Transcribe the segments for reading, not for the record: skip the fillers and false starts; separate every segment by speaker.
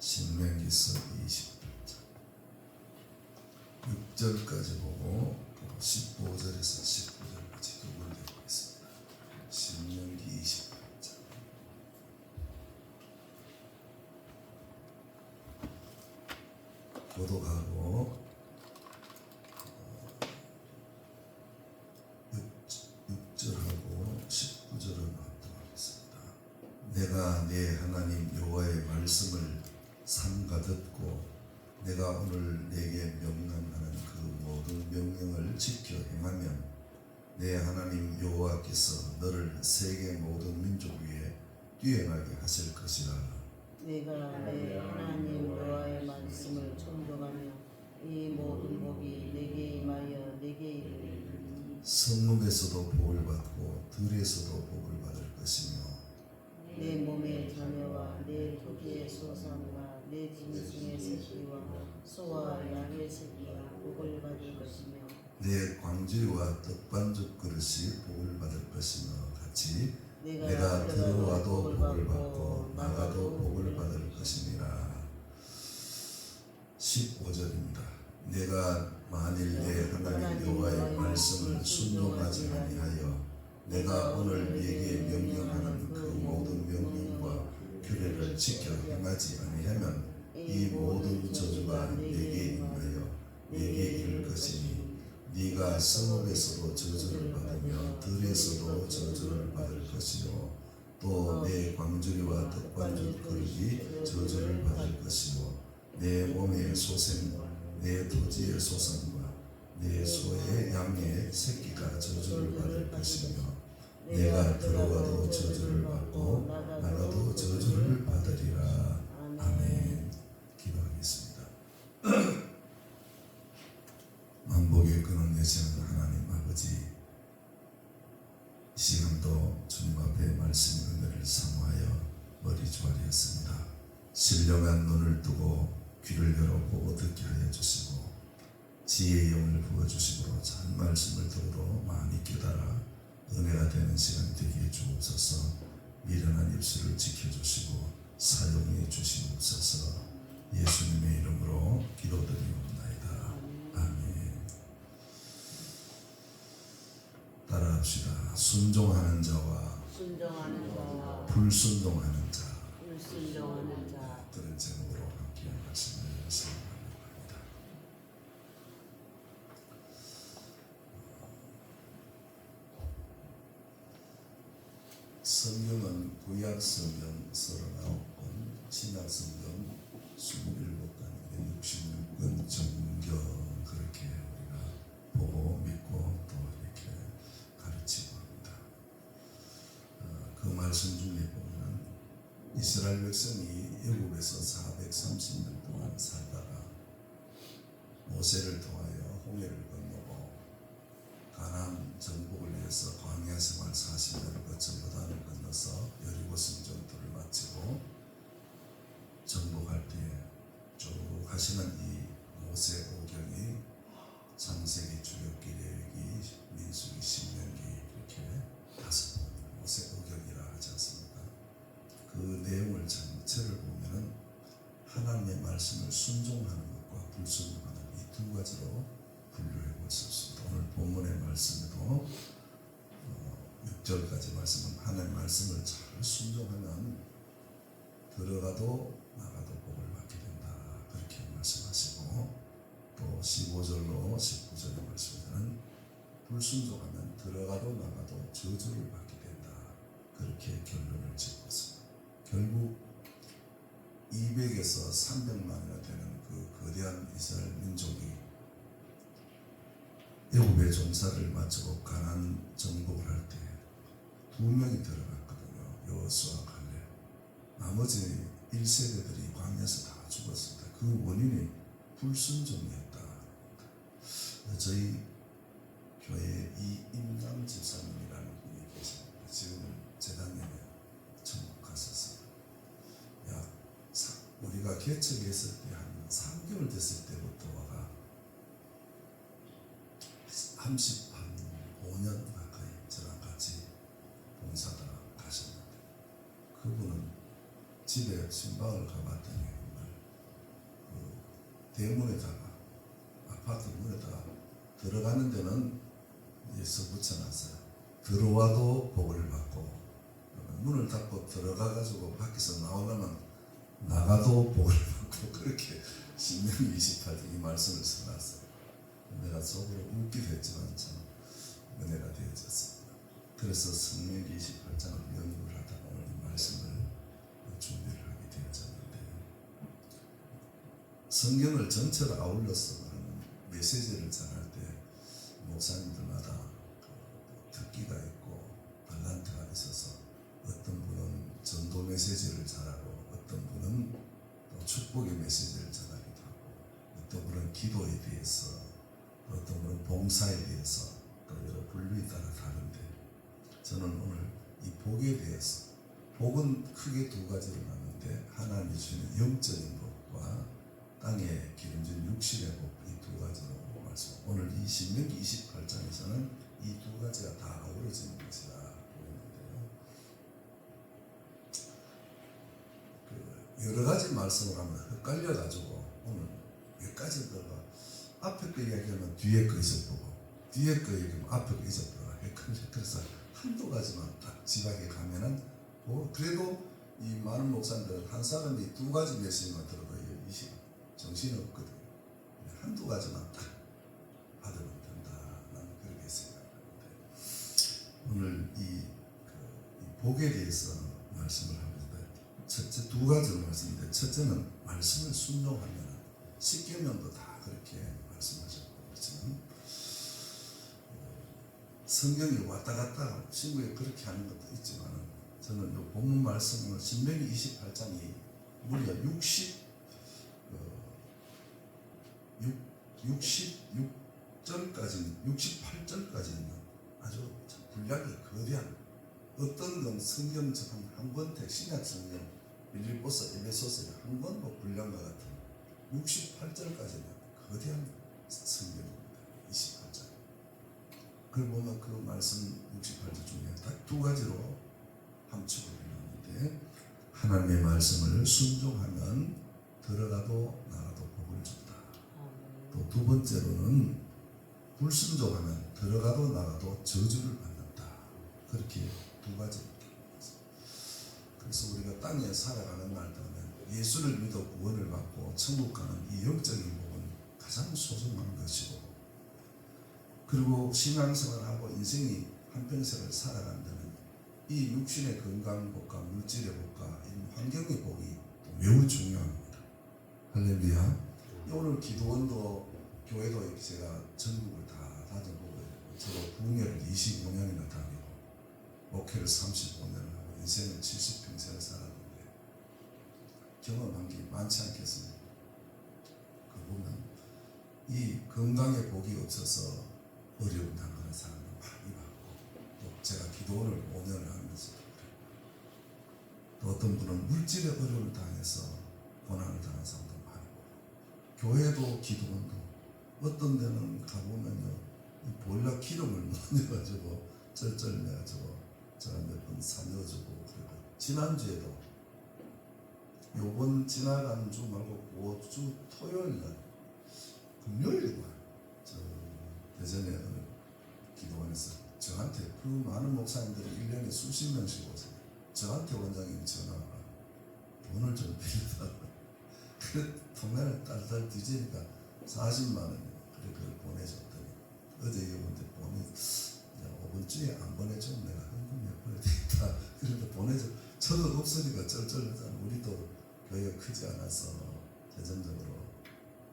Speaker 1: 신명기서 28장 6절까지 보고 또 15절에서 19절까지 두 번 읽겠습니다. 신명기 28장 교독하고 6절하고 19절을 합독하겠습니다. 내가 내 하나님 여호와의 말씀을 삼가 듣고 내가 오늘 내게 명령하는 그 모든 명령을 지켜 행하면 내 하나님 여호와께서 너를 세계 모든 민족 위에 뛰어나게 하실 것이라.
Speaker 2: 내가 내 하나님 여호와의 말씀을 청종하며 이 모든 복이 내게 임하여 내게 이르리니
Speaker 1: 성읍에서도 복을 받고 들에서도 복을 받을 것이며
Speaker 2: 내 몸의 자녀와 내 토지의 소산과 내 짐승의 새끼와 소와 양의 새끼가 복을 받을 것이며
Speaker 1: 내 광주리와 떡반죽 그릇이 복을 받을 것이며 같이 내가 들어와도 복을 받고 나가도 복을 받을 것이니라. 15절입니다. 내가 만일 내 하나님 여호와의 말씀을 순종하지 아니하여 내가 오늘 네게 명령하는 그 모든 명령과 규례를 지켜 행하지 아니하면 이 모든 저주가 네게 임하여 네게 이를 것이니 네가 성읍에서도 저주를 받으며 들에서도 저주를 받을 것이요 또 내 광주리와 떡반죽 그릇이 저주를 받을 것이요 내 몸의 소생과 내 토지의 소산과 내 소의 양의 새끼가 저주를 받을 것이며 내가 들어가도 저주를 받고 나가도 저주를 받으리라. 아멘. 기도하겠습니다. 만복의 근원 되시는 하나님 아버지, 이 시간도 주님 앞에 말씀의 은혜를 사모하여 머리 조아리었습니다. 신령한 눈을 뜨고 귀를 열어보고 듣게 하여 주시고 지혜의 영을 부어주시고 잘 말씀을 들어도 많이 깨달아 은혜가 되는 시간이 되게 해 주옵소서. 미련한 입술을 지켜주시고 사용해 주시옵소서. 예수님의 이름으로 기도드리옵나이다. 아멘. 따라합시다. 순종하는 자와 불순종하는 자. 그런 제목으로 함께 말씀을 선포하려고 합니다. 성경은 구약 성경 39권, 신약 성경 27권, 66권 정경 그렇게 우리가 보고 믿고 또 이렇게 가르치고 합니다. 그 말씀 중에 보면 이스라엘 백성이 애굽에서 430년 동안 살다가 모세를 통하여 홍해를 건너고 가나안 정복을 위해서 광야 생활 40년을 거쳐 요단을 건너서 여리고 성전투를 마치고 정복할 때에 쭉 하시는 이 모세 오경이 창세기, 출애굽기, 레위기, 민수기, 신명기 이렇게 5번 모세 오경이라 하지 않습니까? 그 내용을 전체를 보면은 하나님의 말씀을 순종하는 것과 불순종하는 이 두 가지로 분류해 볼 수 있습니다. 오늘 본문의 말씀에도 6절까지 말씀은 하나님의 말씀을 잘 순종하면 들어가도 나가도 복을 받게 된다 그렇게 말씀하시고 또 15절로 19절의 말씀에는 불순종하면 들어가도 나가도 저주를 받게 된다 그렇게 결론을 짓고 있습니다. 결국 200에서 300만이나 되는 그 거대한 이스라엘 민족이 애굽의 종살이를 마치고 가나안 정복을 할 때 2명이 들어갔거든요. 여호수아, 갈렙. 나머지 1세대들이 광야에서 다 죽었습니다. 그 원인이 불순종이었다. 저희 교회에 이임남 집사님이라는 분이 계십니다. 지금은 재작년에 천국 갔었어요. 우리가 개척했을 때 한 3개월 됐을 때부터 와가 35년 가까이 저랑 같이 봉사다 가셨는데 그분은 집에 신방을 가봤더니 정말 대문에다가 아파트 문에다가 들어가는 데는 써 붙여놨어요. 들어와도 복을 받고 문을 닫고 들어가가지고 밖에서 나오려면 나가도 복을 받고 그렇게 신명기 28장 이 말씀을 써놨어요. 내가 속으로 웃기도 했지만 참 은혜가 되어졌습니다. 그래서 신명기 28장을 연구를 하다가 오늘 이 말씀을 준비를 하게 되어졌는데 성경을 전체를 아울러서 하는 메시지를 전할 때 목사님들마다 특기가 있고 달란트가 있어서 어떤 분은 전도 메시지를 전하고 어떤 분은 또 축복의 메시지를 전하기도 하고 어떤 분은 기도에 대해서 어떤 분은 봉사에 대해서 또 여러 분류에 따라 다른데 저는 오늘 이 복에 대해서 복은 크게 두 가지로 나누는데 하나님이 주시는 영적인 복과 땅에 기름진 육신의 복 이 두 가지로 말씀. 오늘 이 신명기 28장에서는 이 두 가지가 다 어우러지는 것이라 보이는데요. 여러 가지 말씀을 하면 헷갈려 가지고 오늘 몇 가지 들어가 앞에 거 이야기하면 뒤에 거 잊어보고 뒤에 거 얘기하면 앞에 거 잊어보고 헷갈려. 그래서 한두 가지만 딱 지각에 가면은 그래도 이 많은 목사님들은 한 사람이 두 가지 메시지만 들어도 이 시간 정신이 없거든요. 한두 가지만 딱 받으면 된다. 나는 그렇게 생각하는데 오늘 이 복에 대해서 말씀을 하는데 첫째 두 가지로 말씀인데 첫째는 말씀을 순종하면 십계명도 다 그렇게 말씀하셨고 그렇지만 성경이 왔다 갔다 신구에 그렇게 하는 것도 있지만 저는 이 본문 말씀은 신명기 28장이 무려 68절까지 있는 아주 분량이 거대한 어떤 건 성경처럼 한 권태 신약 성경 빌립보서 에베소서에 한 권도 분량과 같은 68절까지 있는 거대한 성경입니다. 28장. 그걸 보면 그 말씀 68절 중에 딱 두 가지로 함축을 해놨는데 하나님의 말씀을 순종하면 들어가도 나가도 복을 준다. 또 두 번째로는 불순종하면 들어가도 나가도 저주를 받는다. 그렇게 두 가지. 그래서 우리가 땅에 살아가는 날 동안 예수를 믿어 구원을 받고 천국 가는 이 영적인 복은 가장 소중한 것이고 그리고 신앙생활하고 인생이 한평생을 살아간다는 이 육신의 건강복과 물질의 복과 이 환경의 복이 매우 중요합니다. 할렐루야. 오늘 기도원도 교회도 제가 전국을 다 다녀보고 저도 부흥회를 25년이나 다니고 목회를 35년을 하고 인생을 70평생을 살았는데 경험한 게 많지 않겠습니까? 그 보면 이 건강의 복이 없어서 어려움 당하는 사람을 많이 봤고 또 제가 기도원을 5년을 하면서 또 어떤 분은 물질의 어려움을 당해서 고난을 당한 사람도 많이 보고 교회도 기도원도 어떤 데는 가보면요 이 보일러 기름을 못 내가지고 쩔쩔매가지고 제가 몇 번 살려주고 그리고 지난주에도 요번 지나간 주 말고 5주 토요일날 금요일이구나 저 대전에 어느 기도원에서 저한테 그 많은 목사님들이 1년에 수십 명씩 오세요. 저한테 원장님 전화가 돈을 좀 빌려달라고 그래 통장을 딸딸 뒤지니까 40만 원 그래 그걸 보내줬더니 어제 이분한테 이번 주에 안 보내주면 내가 현금 몇 번에 되겠다 그래도 보내줘 저도 없으니까 쩔쩔하잖아. 우리도 교회가 크지 않아서 재정적으로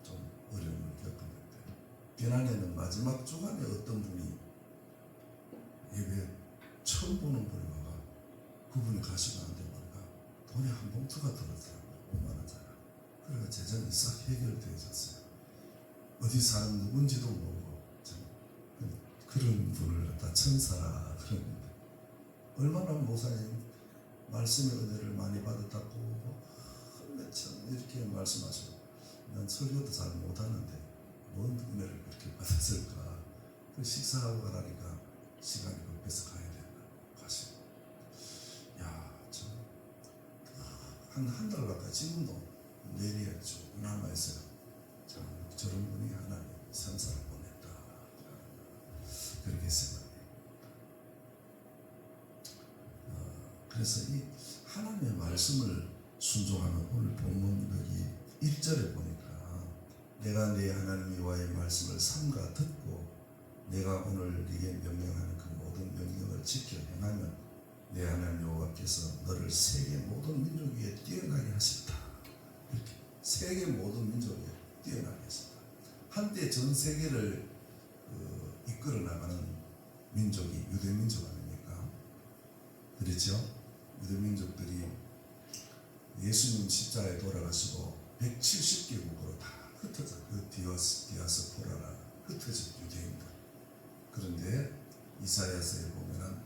Speaker 1: 좀 어려움을 겪었는데 비난에는 마지막 주간에 어떤 분이 예배 처음 보는 분이 와가 그분이 가시면 안 되고 보니까 돈이 한 봉투가 들었더라고요. 5만 원짜리. 그래서 재정이 싹 해결되어졌어요. 어디 사는 누군지도 모르고 그런 분을 갖다 천사라 그러는데 얼마나 목사님 말씀의 은혜를 많이 받았다고 참 이렇게 말씀하시고 난 설교도 잘 못하는데 뭔 은혜를 그렇게 받았을까. 그 식사하고 가라니까 시간이 급해서 가야 된다 가시고 한 달 가까이 지금도 내리에 쭉 남아있어요. 참 저런 분이 하나님 선사를 보냈다. 그렇게 생각해요. 그래서 이 하나님의 말씀을 순종하는 오늘 본문 여기 1절에 보니까 내가 내 하나님 여호와의 말씀을 삼가 듣고 내가 오늘 네게 명령하는 그 모든 명령을 지켜 행하면 내 하나님 여호와께서 너를 세계 모든 민족 위에 뛰어나게 하셨다. 이렇게 세계 모든 민족 위에 뛰어나게 하셨다. 한때 전 세계를 이끌어 나가는 민족이 유대 민족 아닙니까? 그렇죠? 유대 민족들이 예수님 십자가에 돌아가시고 170개국으로 다 흩어져 그 디아스포라라 흩어진 유대인들. 그런데 이사야서에 보면은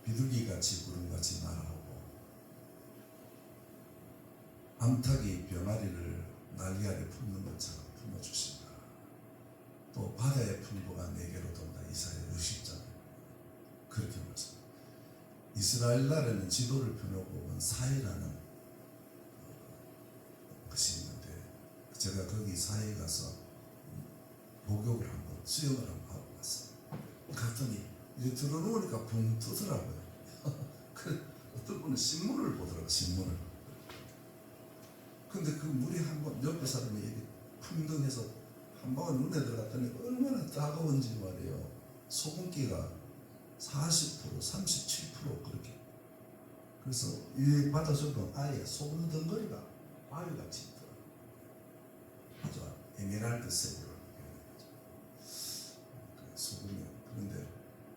Speaker 1: 비둘기같이 구름같이 날아오고 암탉이 병아리를 날개 아래 품는 것처럼 품어주신다. 또 바다의 풍부가 내게로 돈다. 이사야 60장 그렇게 말씀. 이스라엘 나라는 지도를 펴놓고 본 사해라는 것이 있는데 제가 거기 사해에 가서 목욕을 한번 수영을 한번 하고 왔어요. 갔더니 이제 들어놓으니까 붕 뜨더라고요. 그 어떤 분은 신문을 보더라고요. 신문을. 근데 그 물이 한번 옆에 사람이 이렇게 풍덩해서 한 방울 눈에 들어갔더니 얼마나 따가운지 말이에요. 소금기가 40%, 37% 그렇게. 그래서 이 바닷속은 아예 소금 덩어리가 바위같이 있더라고요. 아주 에메랄드색으로 소금이요. 그런데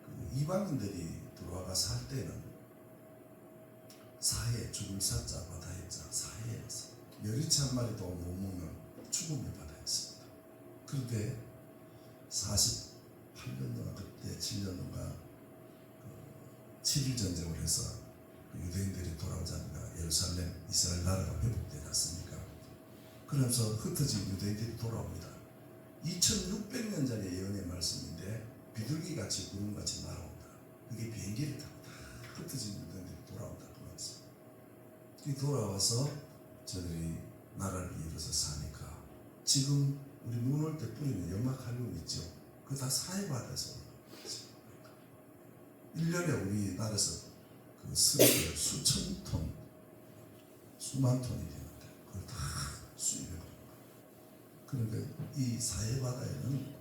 Speaker 1: 그 이방인들이 들어와가 살 때는 사해, 죽을 사자, 바다의 자, 사해에서 멸치 한 마리도 못 먹는 죽음의 바다였습니다. 그런데 48년 동안 그때 7년 동안 7일 전쟁을 해서 유대인들이 돌아오자니까 예루살렘 이스라엘 나라가 회복되지 않습니까? 그러면서 흩어진 유대인들이 돌아옵니다. 2600년 전의 예언의 말씀인데 비둘기같이 구름같이 날아온다. 그게 비행기를 타고 다 흩어진 유대인들이 돌아온다 그 말씀. 이 돌아와서 저들이 나라를 이루어서 사니까 지금 우리 눈 올 때 뿌리는 염화칼륨 있죠. 그거 다 사해바다에서 올라왔어요. 1년에 우리나라에서 그 쓰레기가 수천 톤, 수만 톤이 되는데 그걸 다 수입해 버린 거예요. 그러니까 이 사해바다에는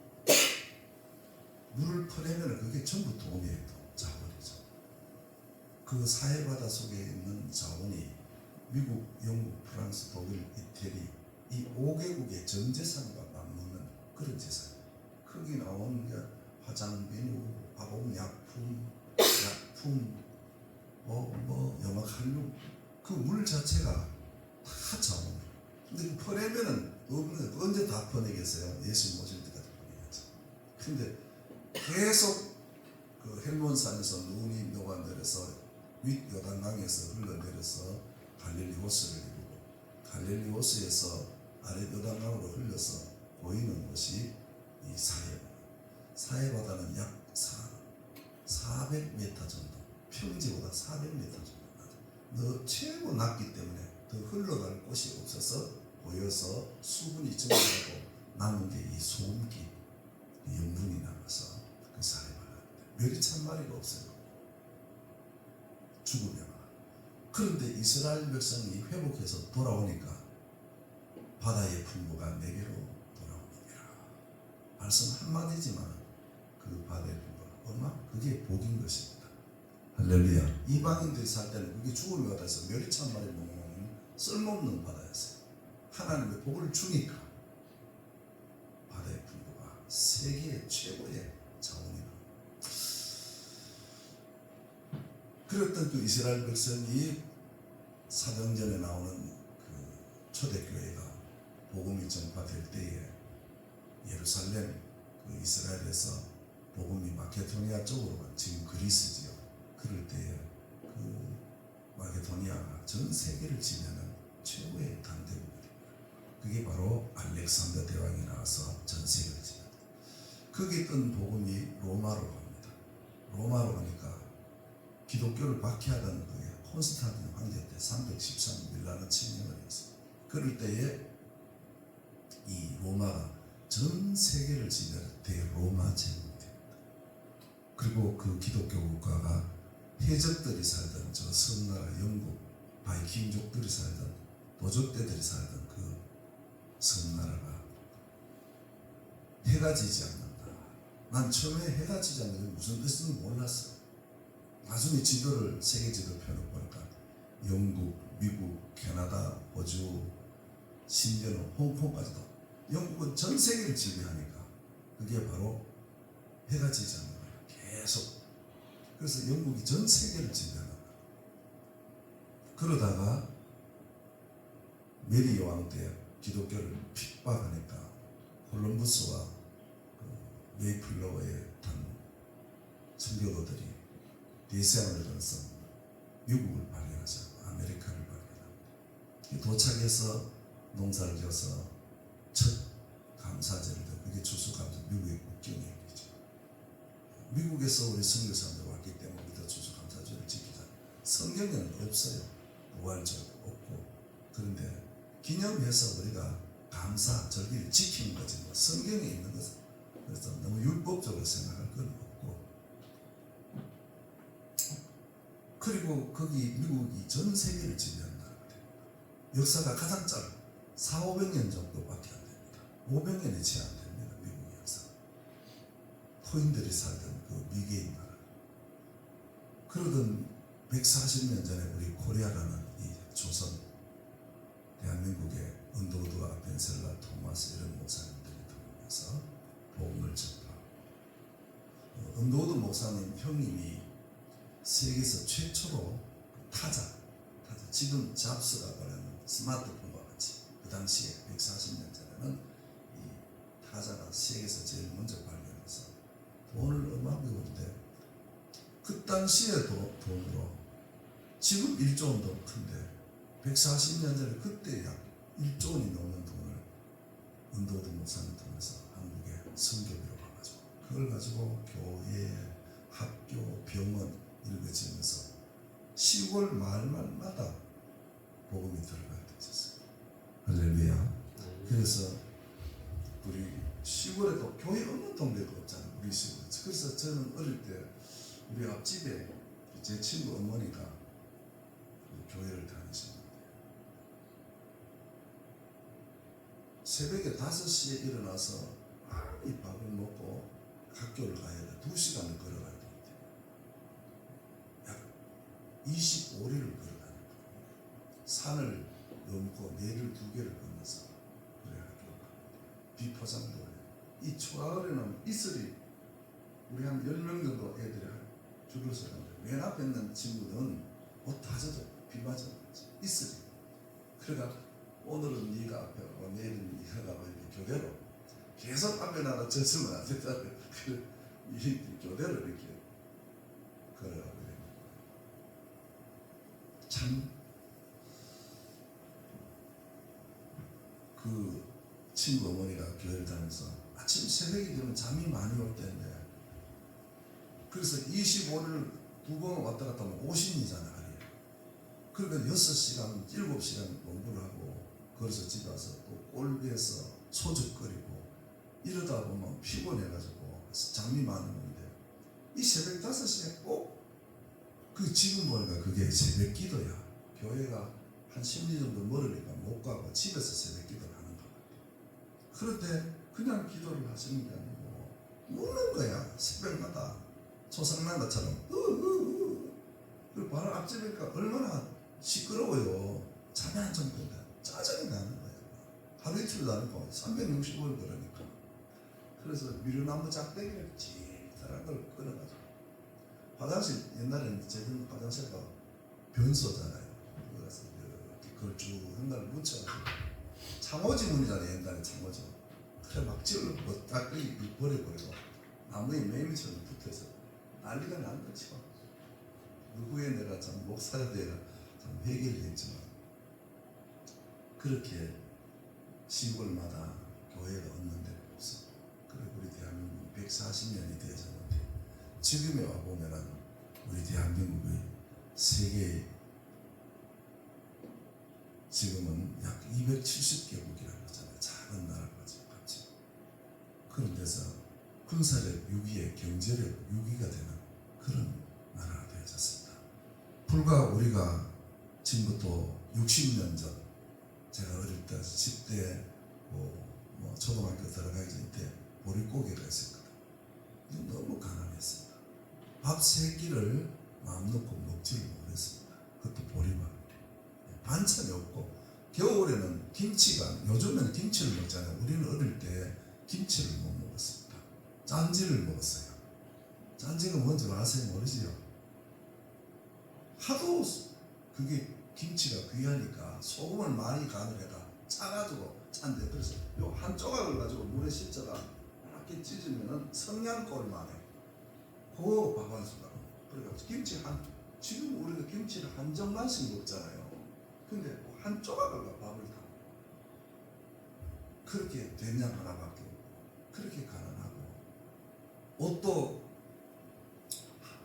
Speaker 1: 물을 퍼내면 그게 전부 돈이에요. 자원이죠. 그 사해바다 속에 있는 자원이 미국, 영국, 프랑스, 독일, 이태리 이 5개국의 전 재산과 맞먹는 그런 재산이에요. 거기 나오는 게 화장, 비누, 화공약품, 염화칼륨 그 물 자체가 다 자원이에요. 근데 퍼내면은 언제 다 퍼내겠어요? 예수 모실 때까지 퍼내겠죠. 근데 계속 그 헬몬산에서 눈이 녹아내려서 윗 요단강에서 흘러내려서 갈릴리 호수를 이루고 갈릴리 호수에서 아래 요단강으로 흘러서 보이는 곳이 이 사해바다는 약 400m 정도 평지보다 400m 정도 너 최고 낮기 때문에 더 흘러갈 곳이 없어서 보여서 수분이 증가하고 남은 게 이 소금기 염분이 남아서 그 사해바다인데 멸치 한 마리가 없어요. 죽으면. 그런데 이스라엘 백성이 회복해서 돌아오니까 바다의 풍부가 내게로 돌아옵니다. 말씀 한마디지만 그 바다의 풍부가 얼마? 그게 복인 것입니다. 할렐루야. 이방인들이 살 때는 그게 죽음의 바다에서 멸치 한 마리 먹는 쓸모없는 바다였어요. 하나님의 복을 주니까 바다의 풍부가 세계 최고의 자원이다. 그랬던 그 이스라엘 백성이 사도행전에 나오는 그 초대교회가 복음이 전파될 때에 예루살렘 그 이스라엘에서 복음이 마케도니아 쪽으로 지금 그리스지요. 그럴 때에 그 마케도니아가 전 세계를 지배하는 최고의 강대국입니다. 그게 바로 알렉산더 대왕이 나와서 전 세계를 지배합니다. 거기 있던 복음이 로마로 갑니다. 로마로 가니까 기독교를 박해하던 그게 콘스탄틴 황제 때 313 밀라노 칙령을 했어요. 그럴 때에 이 로마가 전 세계를 지배하는 대로마 제국이 됩니다. 그리고 그 기독교 국가가 해적들이 살던 저 섬나라 영국 바이킹족들이 살던 도적대들이 살던 그 섬나라가 해가 지지 않는다. 난 처음에 해가 지지 않는 게 무슨 뜻인지 몰랐어요. 나중에 지도를 세계 지도 펴놓고 보니까 영국, 미국, 캐나다, 호주, 심지어는 홍콩까지도 영국은 전 세계를 지배하니까 그게 바로 해가 지지 않는 거예요. 계속. 그래서 영국이 전 세계를 지배하는 거예요. 그러다가 메리 여왕 때 기독교를 핍박하니까 콜럼버스와 그 메이플러워의 단 선교도들이 대서양을 건너서 미국을 발견하자 아메리카를 발견합니다. 도착해서 농사를 지어서 첫 감사제를 드 그게 추수감사 미국의 국경의 일이죠. 미국에서 우리 선교사람들 왔기 때문에 우리도 추수감사제를 지키자. 성경에는 없어요. 부활절 없고. 그런데 기념해서 우리가 감사 절기를 지키는 거지 뭐 성경에 있는 것은 그래서 너무 율법적으로 생각할 건 없고. 그리고 거기 미국이 전 세계를 지배하는 나라가 됩니다. 역사가 가장 짧아 400~500년 정도밖에 안 됩니다. 500년이 채 안 됩니다. 미국의 역사. 코인들이 살던 그 미개인 나라. 그러던 140년 전에 우리 코리아라는 이 조선 대한민국의 은도우드와 벤셀라 토마스 이런 목사님들이 들어오면서 복음을 전파하고 은도우드 목사님 형님이 세계에서 최초로 타자 지금 잡스가 말하는 스마트폰과 같이 그 당시에 140년 전에는 이 타자가 세계에서 제일 먼저 발견해서 돈을 어마하게 버는데 그 당시에도 돈으로 지금 1조 원도 큰데 140년 전에 그때 약 1조 원이 넘는 돈을 은도우드 목사님 통해서 한국에 선교비로 가가지고 그걸 가지고 교회, 학교, 병원 이런 거 지으면서 시골 마을마다 복음이 들어가게 되었어요. 할렐루야. 그래서 우리 시골에도 교회 없는 동네가 없잖아요. 우리 시골. 그래서 저는 어릴 때 우리 앞집에 제 친구 어머니가 교회를 다니셨는데 새벽에 5시에 일어나서 이 밥을 먹고 학교를 가야 돼. 2시간을 걸어가야 돼. 약 25리를 걸어다니고 산을 넘고 내를 2개를 건너서 그래 학교를 가야 돼. 비포장도 이 초가을에는 이슬이 우리 한 10명 정도 애들이 줄을 서는데 맨 앞에 있는 친구는 옷 다 젖어 비 맞아 이슬이. 그러니까 오늘은 네가 앞에 가고 내일은 네가 가고 이렇게 교대로 계속 앞에 나가 젖으면 안 된다. 이 교대로 이렇게 걸어가고 참 그 친구 어머니가 교회를 다니면서 아침 새벽이 되면 잠이 많이 올 때인데 그래서 25를 2번 왔다 갔다 하면 50이잖아 하루에. 그러니까 6시간 7시간 공부를 하고 그래서 집에 와서 또 꼴비에서 소주 끓이고 이러다 보면 피곤해가지고 잠이 많이 오는데 이 새벽 5시에 꼭 그 지금 보니까 그게 새벽 기도야. 교회가 한 10리 정도 멀으니까 못 가고 집에서 새벽 기도를 하는 것 같아. 그런데 그냥 기도를 하시는 게 아니고 우는 거야. 새벽마다 초상난다처럼 그리고 바로 앞집이니까 얼마나 시끄러워요. 잠이 안 잠든다. 짜증이 나는 거야. 하루 이틀도 아니고 365일 그러니까. 그래서 미루나무 짝대기를 찌릿한 걸 끊어가지고 화장실 옛날에는 제들 화장실가 변소잖아요. 그래서 이렇게 그걸 쭉 한가를 묻혀가지고 창호지 문이잖아요. 옛날에 창호지. 그래 막 찔러 짝대기 버려버리고 나무에 매미처럼 붙어서 난리가 난 거죠. 그 후에 내가 참 목사가 되어 참 회개를 했지만 그렇게 시골마다 교회가 없는 데가 없어. 그래 우리 대한민국이 140년이 되어졌는데 지금에 와보면은 우리 대한민국의 세계 지금은 약 270개국이라고 하잖아요. 작은 나라가 그런 데서 군사력 6위에 경제력 6위가 되는 그런 나라가 되어졌습니다. 불과 우리가 지금부터 60년 전, 제가 어릴 때 10대 뭐 초등학교 들어가기 전 때 보릿고개가 있었거든. 너무 가난했습니다. 밥 3끼를 마음 놓고 먹지를 못했습니다. 그것도 보리밥. 반찬이 없고, 겨울에는 김치가, 요즘에는 김치를 먹잖아요. 우리는 어릴 때 김치를 못 먹었습니다. 짠지를 먹었어요. 짠지가 뭔지 아세요? 모르지요? 하도 그게 김치가 귀하니까 소금을 많이 간을 해가 짜가지고 짠데, 그래서 요 한 조각을 가지고 물에 씻다가 이렇게 찢으면은 성냥꼴만 해. 그거 밥 한 숟가락. 그래가지고 김치 지금 우리가 김치를 한 정만씩 먹잖아요. 근데 한 조각을 밥을 다. 그렇게 된장 하나밖에 없고, 그렇게 가난하고, 옷도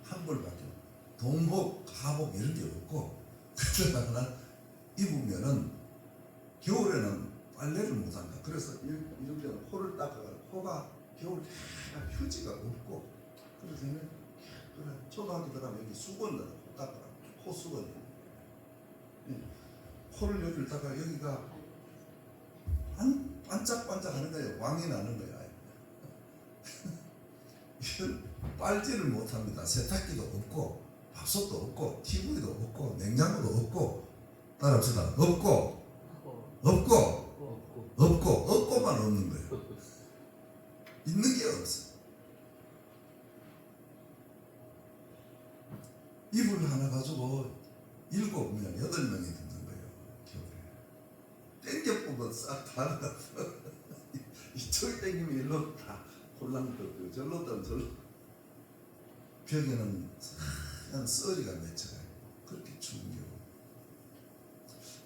Speaker 1: 한 벌밖에 없고, 동복, 하복 이런 게 없고, 그러다가 입으면은 겨울에는 빨래를 못한다. 그래서 이렇게 코를 닦아가 코가 겨울에 휴지가 없고, 그래서 그래 초등학교 들어가면 여기 수건 넣어 코 닦아라. 코 수건이. 코를 여기를 닦아 여기가 반짝반짝 하는 거예요. 왕이 나는 거야. 이건 빨지를 못합니다. 세탁기도 없고, 밥솥도 없고, TV도 없고, 냉장고도 없고, 따라합시다. 없고만 없는 거예요. 있는 게 없어. 이불 하나 가지고 7명, 8명이 듣는 거예요. 겨울에. 땡겨 뽑아 싹다 나가서 이쪽에 땡기면 일로 다 홀랑 떴고, 절로 떠면 절로. 벽에는 그냥 썰이가 맺혀가 있고, 그렇게 추운 겨울.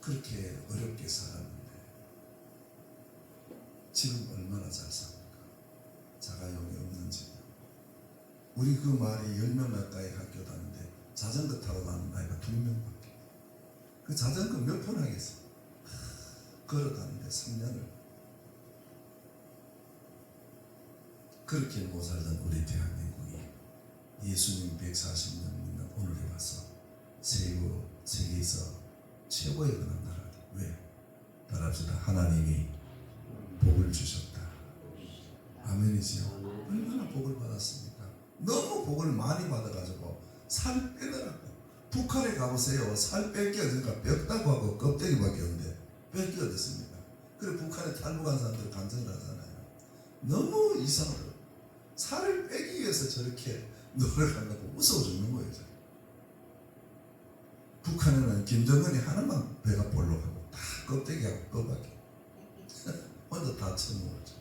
Speaker 1: 그렇게 어렵게 살았는데 지금 얼마나 잘 삽니까? 자가용이 없는 집이고, 우리 그 말이 10명 가까이 학교 다니는데 자전거 타고 다니는 아이가 2명밖에. 그 자전거 몇 번 하겠어? 걸어 다니는데 3년을. 그렇게 못 살던 우리 대한민국이 예수님 140년 믿는 오늘에 와서 세계에서 최고의 그런 나라다. 왜? 따라합시다. 하나님이 복을 주셨다. 아멘이지요. 얼마나 복을 받았습니까? 너무 복을 많이 받아가지고 살 빼더라고. 북한에 가보세요. 살 뺄게 어딘가 뺐다고 하고 껍데기밖에 없는데 뺄 게 어딨습니까? 그래 북한에 탈북한 사람들 간증을 하잖아요. 너무 이상하더라고. 살을 빼기 위해서 저렇게 노력한다고 무서워 죽는 거예요. 북한에는 김정은이 하나만 배가 볼록하고 다 껍데기하고 껍밖에 혼자 다 처먹었죠.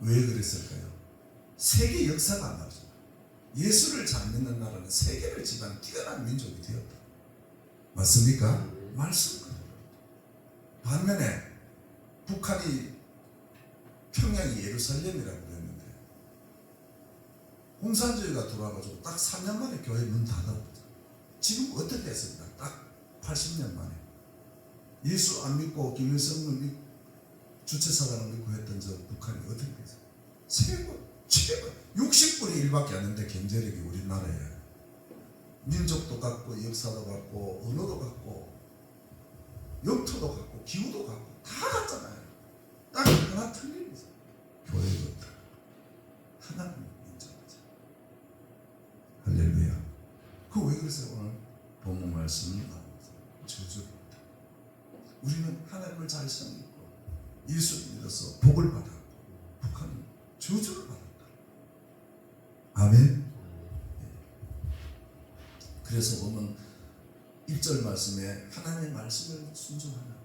Speaker 1: 왜 그랬을까요? 세계 역사가 말이죠. 예수를 잘 믿는 나라는 세계를 지배하는 뛰어난 민족이 되었다. 맞습니까? 말씀 그대로. 반면에 북한이 평양이 예루살렘이라고 그랬는데 공산주의가 들어와가지고 딱 3년 만에 교회 문 닫아버렸죠. 지금 어떻게 했습니까? 딱 80년 만에. 예수 안 믿고 김일성을 주체사관을 믿고 했던 저 북한이 어떻게 됐어요? 최고 60분의 1밖에 안 되는데 경제력이 우리나라에 민족도 같고 역사도 같고 언어도 같고 영토도 같고 기후도 같고 다 같잖아요. 딱 하나 틀린 거죠. 교회가 없다. 하나님 인정하자. 할렐루야. 그거 왜 그랬어요? 오늘 본문 말씀이 나옵니다. 저주입니다. 우리는 하나님을 잘 섬기고 예수를 믿어서 복을 받았고 북한은 저주를 받았다. 아멘. 그래서 보면 1절 말씀에 하나님의 말씀을 순종하라.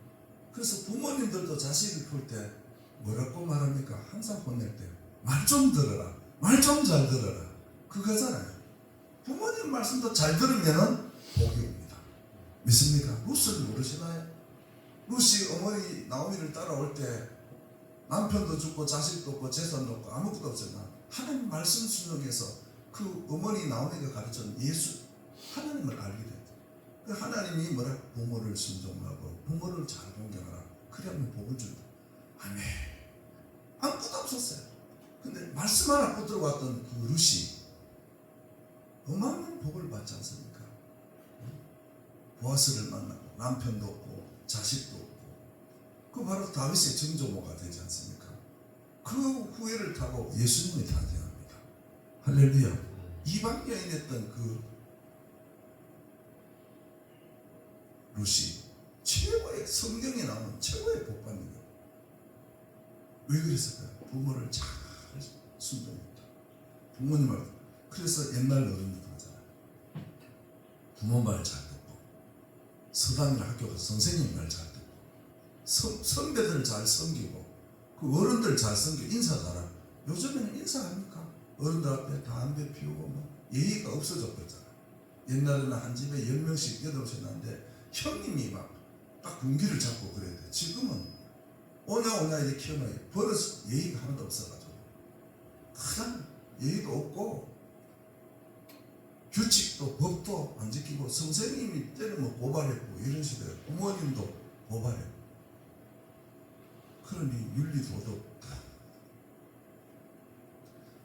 Speaker 1: 그래서 부모님들도 자식을 키울 때 뭐라고 말합니까? 항상 혼낼 때 말 좀 들어라. 말 좀 잘 들어라. 그거잖아요. 부모님 말씀도 잘 들으면 복이 옵니다. 믿습니까? 루스를 모르시나요? 루시 어머니 나오미를 따라올 때 남편도 죽고 자식도 없고 재산도 없고 아무것도 없었나? 하나님 말씀 순종해서 그 어머니 나오미가 가르쳐준 예수 하나님을 알게 됐다. 하나님이 뭐라? 부모를 순종하고 부모를 잘 공경하라. 그러면 복을 준다. 아멘. 말씀 하나 붙들어 왔던 그 룻이 어마어마한 복을 받지 않습니까? 보아스를 만나고 남편도 없고 자식도 없고 그 바로 다윗의 정조모가 되지 않습니까? 그 후예를 타고 예수님이 탄생합니다. 할렐루야. 이방 여인이었던 그 룻이 최고의 성경에 나오는 최고의 복받는 것. 왜 그랬을까요? 부모를 잘 순종했다. 부모님을. 그래서 옛날 어른들 그러잖아요. 부모 말 잘 듣고 서당이나 학교 가서 선생님 말 잘 듣고 선배들 잘 섬기고 그 어른들 잘 섬기고 인사 잘하고. 요즘에는 인사합니까? 어른들 앞에 담배 피우고 뭐 예의가 없어져 버렸잖아요. 옛날에는 한 집에 10명씩 8명씩 나는데 형님이 막 딱 군기를 잡고 그래야 돼. 지금은 오냐 이렇게 키워놔요. 버릇 예의가 하나도 없어가지고 그냥 예의도 없고 규칙도 법도 안 지키고 선생님이 때리면 고발했고 이런 시대에 부모님도 고발했고 그러니 윤리도덕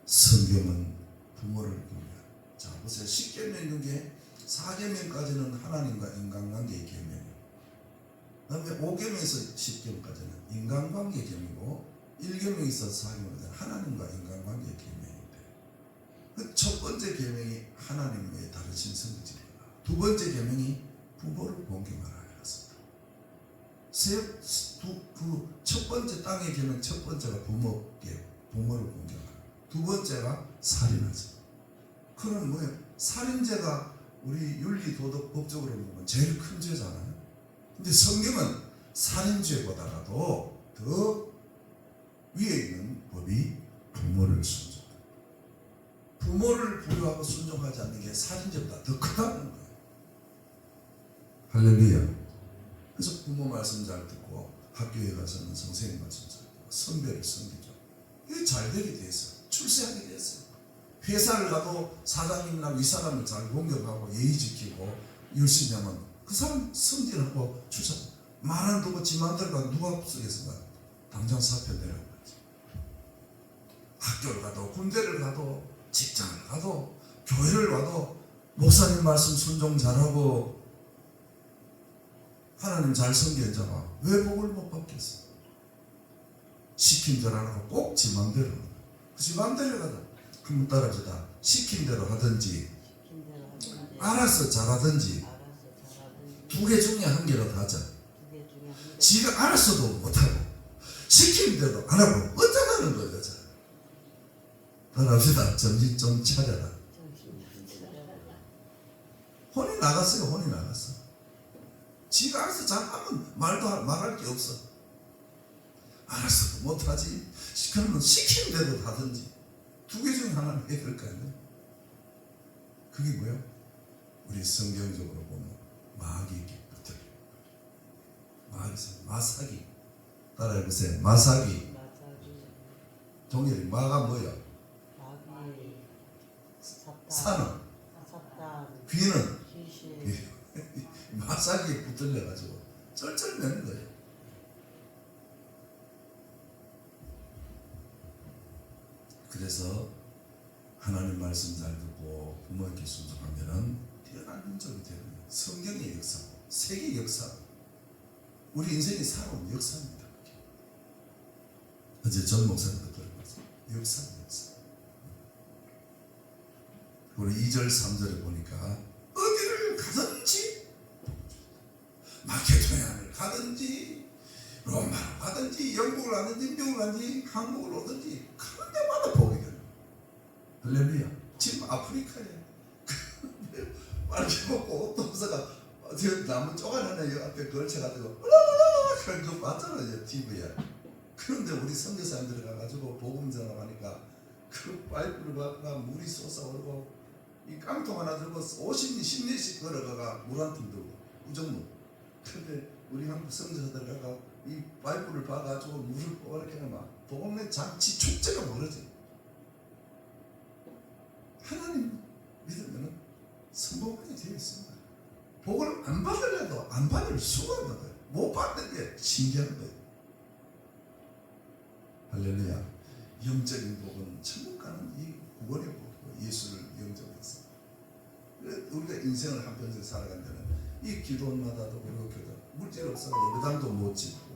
Speaker 1: 성경은 부모를 보면 자 보세요. 10계명 중에 4계명까지는 하나님과 인간관계의 계명이에요. 그 다음에 5계명에서 10계명까지는 인간관계의 계명이고 1계명에서 4계명까지는 하나님과 인간관계의 계명인데 그 첫 번째 계명이 하나님의 다르신 성질입니다. 두 번째 계명이 부모를 공경하라 했습니다. 그 첫 번째 땅의 계명 첫 번째가 부모를 공경하라. 두 번째가 살인하지. 그건 뭐예요? 살인죄가 우리 윤리도덕법적으로 보면 제일 큰 죄잖아요. 근데 성경은 살인죄보다라도 더 위에 있는 법이 부모를 순종. 부모를 부여하고 순종하지 않는 게 살인죄보다 더 크다는 거예요. 할렐루야. 그래서 부모 말씀 잘 듣고 학교에 가서는 선생님 말씀 잘 듣고 선배를 섬기죠. 이게 잘 되게 됐어요. 출세하게 됐어요. 회사를 가도 사장님이나 윗사람을 잘 공경하고 예의 지키고 열심히 하면 그 사람 승진하고 출세. 말 안 듣고 지 맘대로 가도 누가 쓰겠습니까? 당장 사표 내라고 하지. 학교를 가도 군대를 가도 직장을 가도 교회를 가도 목사님 말씀 순종 잘하고 하나님 잘 섬기는 자가 왜 복을 못 받겠어? 시킨 대로 안 하고 꼭 지 맘대로. 지 맘대로 가다. 그럼 따라주다. 시킨 대로 하든지 알아서 잘하든지 두 개 중에 한 개로 하자. 지가 알았어도 못하고 시킨 대로 안 하고 어쩌다는 거예요. 따라합시다. 정신 좀 차려라. 혼이 나갔어요. 혼이 나갔어. 지가 알아서 잘하면 말할 게 없어. 알았어도 못하지. 그러면 시킨 대로 하든지 두 개 중에 하나는 해야 될 거 아니에요. 그게 뭐예요? 우리 성경적으로 보면 마귀 기부터 마사기. 따라해보세요. 마사기. 종일이 마가 뭐예요? 산은 귀는 마사기에 붙들려가지고 쩔쩔매는 거예요. 그래서 하나님 말씀 잘 듣고 부모님께 순종하면은 뛰어난 민족이 되는 거예요. 성경의 역사고 세계 역사, 우리 인생이 살아온 역사입니다. 어제 전 목사님도 들어봤어요. 역사. 우리 2절 3절에 보니까 어디를 가든지 마케도니아를 가든지 로마로 가든지 영국을 가든지 미국을 가든지 한국을 오든지 그런 데마다 복이 되는 거예요. 할렐루야. 지금 아프리카에 빨리 먹고 옷도 없어가 나무 쪼가리 하나 앞에 걸쳐가지고 그런 거 봤잖아요. TV에. 그런데 우리 선교사님들 가가지고 복음 전하니까 그 파이프를 받다가 물이 솟아오르고 이 깡통 하나 들고 50리 10리씩 걸어가가 물 한 통 들고 우정물. 근데 우리 한국 선교사들 가가 이 파이프를 봐가지고 물을 이렇게 막 동네 잔치 축제가 모르지. 하나님 믿으면 성공하게 되어 있습니다. 복을 안 받으려도 안 받을 수가 없는 거예요. 못 받는 게 신기한 거예요. 할렐루야. 영적인 복은 천국 가는 이 구원의 복이고 예수를 영접해서 우리가 인생을 한편씩 살아간 데는 이 기도마다도 그리고 교도 물질 없어 예배당도 못 짓고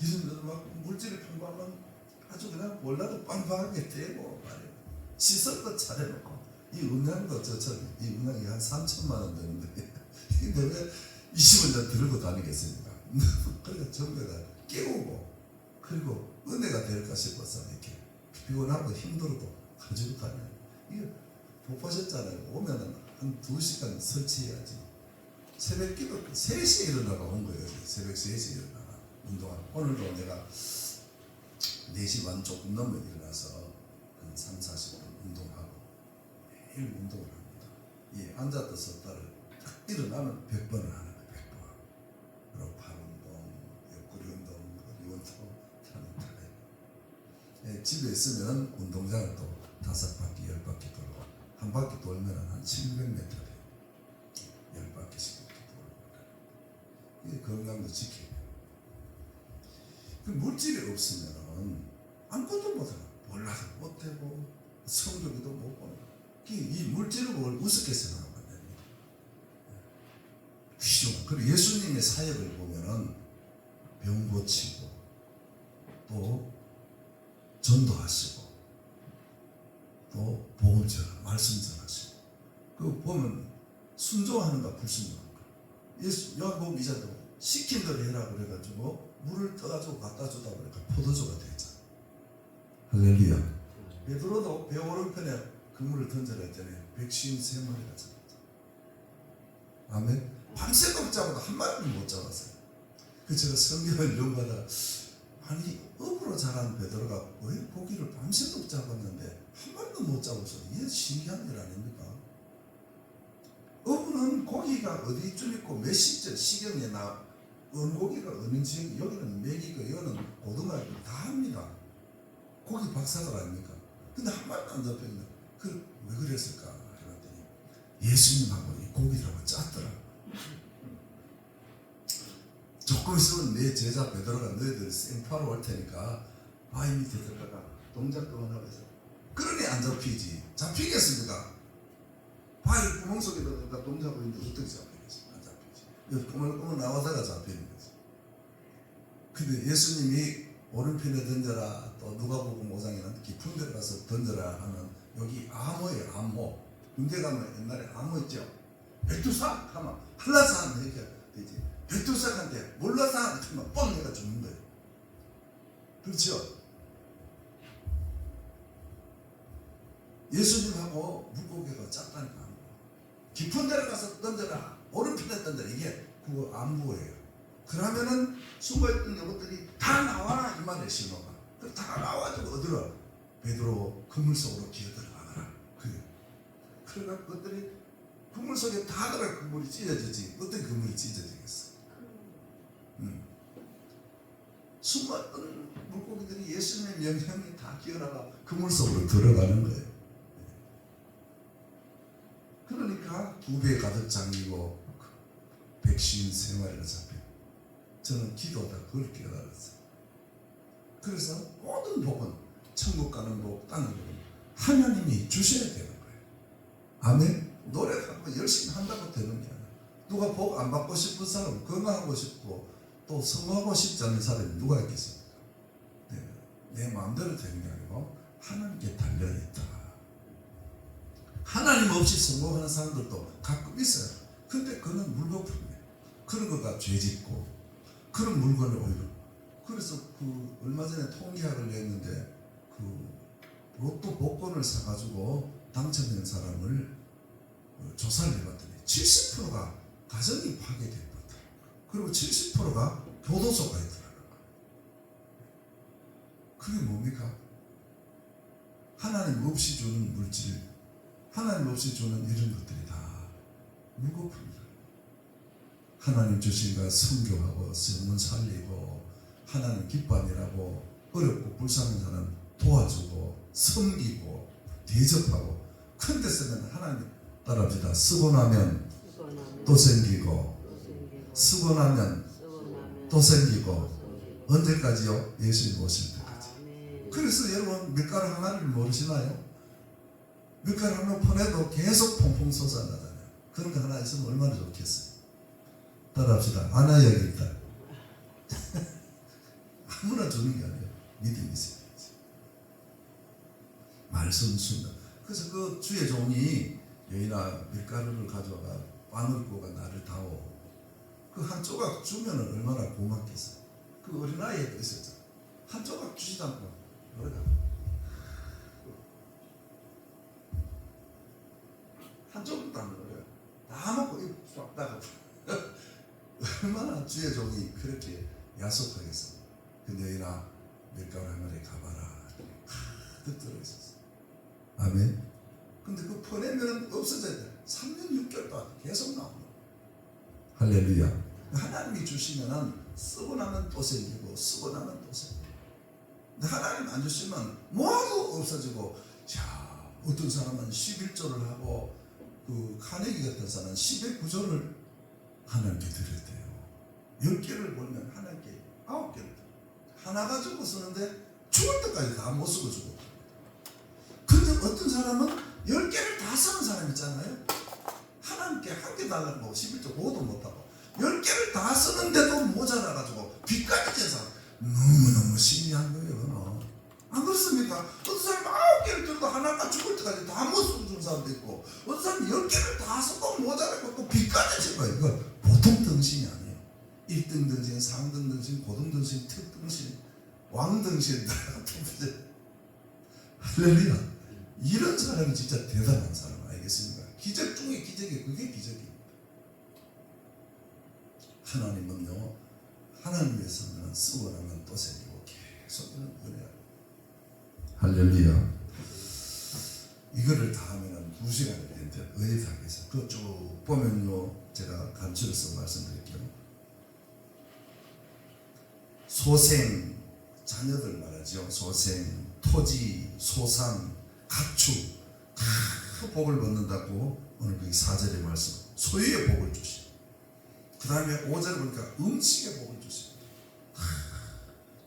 Speaker 1: 이런 막 물질이 평범하면 아주 그냥 몰라도 빵빵하게 되고 말이야. 시설 것 차려놓고 이 은행도 이 은행이 한 3천만 원 되는데 이게 왜 20년 들고 다니겠습니까? 그러니까 전부 다 깨우고 그리고 은혜가 될까 싶어서 이렇게 피곤하고 힘들어도 가지고 다녀요. 이게 못 보셨잖아요. 오면은 한 2시간 설치해야지. 새벽 기도 3시에 일어나가 온 거예요. 새벽 3시에 일어나가 운동하고. 오늘도 내가 4시 반 조금 넘어 일어나서 한 3, 40분 운동하고 매일 운동을 합니다. 이 앉았다 섰다를 딱 일어나면 100번을 하는 거예요. 100번. 그리고 팔 운동, 옆구리 운동, 허리 운동 하는 거예요. 집에 있으면 운동장을 또 5바퀴, 10바퀴 돌고 한 바퀴 돌면 한 700m 돼요. 10바퀴씩 이렇게 돌고 이게 건강도 지켜야 돼요. 그 물질이 없으면 아무것도 못하고 몰라서 못하고 성적이도 못 보는 이 물질을 뭘 우습게 생각하면 안 됩니다. 귀중. 그리고 예수님의 사역을 보면은 병 고치고 또 전도하시고 또 복음 전하, 말씀 전하시고 그 보면 순종하는가 불순종하는가. 예수 야곱 이자도 시킨 대로 해라 그래가지고 물을 떠가지고 갖다 주다 보니까 포도주가 되잖아. 할렐루야. 베드로도 배 오른편에 그물을 던져라 했더니 153마리가 잡았다. 아멘. 밤새도록 잡아도 한 마리도 못 잡았어요. 그 제가 성경을 연구하다가 아니 업으로 자란 베드로가 왜 고기를 밤새도록 잡았는데 한 마리도 못 잡았어. 이게 신기한 일 아닙니까? 어부는 고기가 어디쯤 있고 몇 시쯤 시경에 어느 고기가 어느 지역 여기는 메기고 여기는 고등어고 다 합니다. 고기 박사들 아닙니까? 근데 한 마리도 안 잡혔는데 왜 그랬을까? 그랬더니 예수님하고 이 고기들하고 짰더라. 조금 있으면 내 제자 베드로가 너희들 생파로 올 테니까 바위 밑에 들어가가 동작 그만하고 해서 그러니 안 잡히지. 잡히겠습니까? 바위 구멍 속에 들어가 동작하고 있는데 어떻게 잡히겠어? 안 잡히지. 꾸물꾸물 나와다가 잡히는 거지. 근데 예수님이 오른편에 던져라 또 누가복음 5장에는 깊은 데 가서 던져라 하면 여기 암호예요. 암호. 군대 가면 옛날에 암호 있죠. 백두산 하면 한라산 이렇게 되지. 백두산한테 몰라산 하면 뻥 내가 죽는 거예요. 그렇죠? 예수님하고 물고기가 짰다니까. 깊은 데를 가서 던져라. 오른편에 던져라. 이게 그거 안무예요. 그러면은 숨어있던 여것들이 다 나와라 이 말이에요. 신호가. 다 나와가지고 어디로? 베드로 그물 속으로 기어 들어가라. 그래. 그러니까 그것들이 그물 속에 다 들어가 그물이 찢어지지. 어떤 그물이 찢어지겠어? 숨었던 물고기들이 예수님의 명령이 다 기어나가 그물 속으로 들어가는 거예요. 그러니까 2배 가득 잠기고 153마리가 잡혀. 저는 기도하다 그걸 깨달았어요. 그래서 모든 복은 천국 가는 복, 땅의 복은 하나님이 주셔야 되는 거예요. 아멘. 노력하고 열심히 한다고 되는 게 아니라 누가 복 안 받고 싶은 사람, 건강하고 싶고 또 성공하고 싶지 않은 사람이 누가 있겠습니까? 내 마음대로 되는 게 아니고 하나님께 달려있다. 하나님 없이 성공하는 사람들도 가끔 있어요. 근데 그는 물거품이에요. 그런 거가 죄짓고 그런 물건을 오히려. 그래서 얼마 전에 통계학을 냈는데 로또 복권을 사가지고 당첨된 사람을 조사를 해봤더니 70%가 가정이 파괴됐다. 그리고 70%가 교도소가 있더라고요. 그게 뭡니까? 하나님 없이 주는 물질, 하나님 없이 주는 이런 것들이 다 물거품이다. 하나님 주신 거 순교하고 성문 살리고 하나님 기뻐하느라고 어렵고 불쌍한 사람 도와주고 섬기고 대접하고 큰 데 쓰면 하나님 따라합시다. 쓰고 나면 또 생기고 쓰고 나면 또 생기고 언제까지요? 예수님 오실 때까지. 그래서 여러분 밀가루 항아리를 모르시나요? 밀가루 하나 퍼내도 계속 퐁퐁 솟아나잖아요. 그런 거 하나 있으면 얼마나 좋겠어요. 따라합시다. 안아야겠다. 아무나 주는 게 아니에요. 믿음이 있어야지. 말씀 순다. 그래서 그 주의 종이 여인아 밀가루를 가져가 빵을 구워가 나를 다오. 그 한 조각 주면 얼마나 고맙겠어요. 그 어린아이에도 있었잖아. 한 조각 주지도 않고 뭐라 한 조각도 안 먹어요. 다 먹고 입 쫙 얼마나 주의 종이 그렇게 야속하겠어. 그 여인아 밀가루 하늘에 가봐라. 가득 들어있었어. 아멘. 근데 그 퍼내면 없어져야 돼. 3년 6개월 동안 계속 나옵니다. 할렐루야. 하나님이 주시면은 쓰고 나면 또 생기고 쓰고 나면 또 생기고. 근데 하나님 안 주시면 뭐도 없어지고. 자, 어떤 사람은 11조를 하고 그 카네기 같은 사람은 10의 9조를 하나님께 드려야 돼요. 10개를 벌면 하나님께 9개를 하나 가지고 쓰는데 죽을 때까지 다 못 쓰고 죽어. 근데 어떤 사람은 10개를 다 쓰는 사람 있잖아요. 하나님께 한 개 달라고 11조 그것도 못하고 10개를 다 쓰는데도 모자라가지고 빚까지 진 사람 너무너무 신기한 거예요. 안 그렇습니까? 어떤 사람은 9개를 들고 하나가 죽을 때까지 다 못 쓰고 죽은 사람도 있고 어떤 사람은 10개를 다 쓰고 모자라고 또 빚까지 진 거예요. 이거 보통 등신이 아니에요. 1등 등신, 상등 등신, 고등 등신, 특등신, 왕등신 할렐루야. 이런 사람이 진짜 대단한 사람 알겠습니까? 기적 중에 기적이 그게 기적입니다. 하나님은요, 하나님 위해서는 쓰고 나면 또 생기고 계속 이런 은혜야. 할렐루야. 이거를 다 하면은 2시간이 되는데 어디 다 하겠어요? 그거 쭉 보면요, 제가 간추려서 말씀드릴게요. 소생, 자녀들 말하죠. 소생, 토지, 소산, 가축 다 복을 받는다고 오늘 그 4절의 말씀 소유의 복을 주시고 그 다음에 5절에 보니까 음식의 복을 주시고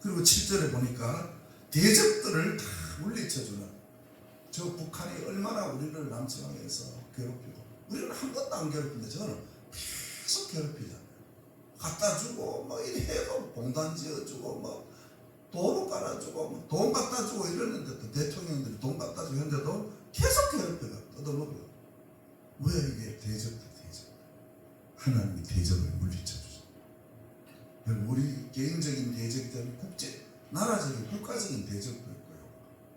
Speaker 1: 그리고 7절에 보니까 대적들을 다 물리쳐주는 저 북한이 얼마나 우리를 남지방에서 괴롭히고 우리는 한 번도 안 괴롭히는데 저는 계속 괴롭히잖아요. 갖다 주고 뭐 이래 해도 공단 지어주고 뭐 도로 깔아주고 돈 갖다 주고 이러는데 또 대통령들이 돈 갖다 주고 했는데도 계속 괴롭혀가 뜯어먹어요. 왜 이게 대적도 대적. 하나님이 대적을 물리쳐주죠. 우리 개인적인 대적들은 국제, 나라적인 국가적인 대적도 있고요.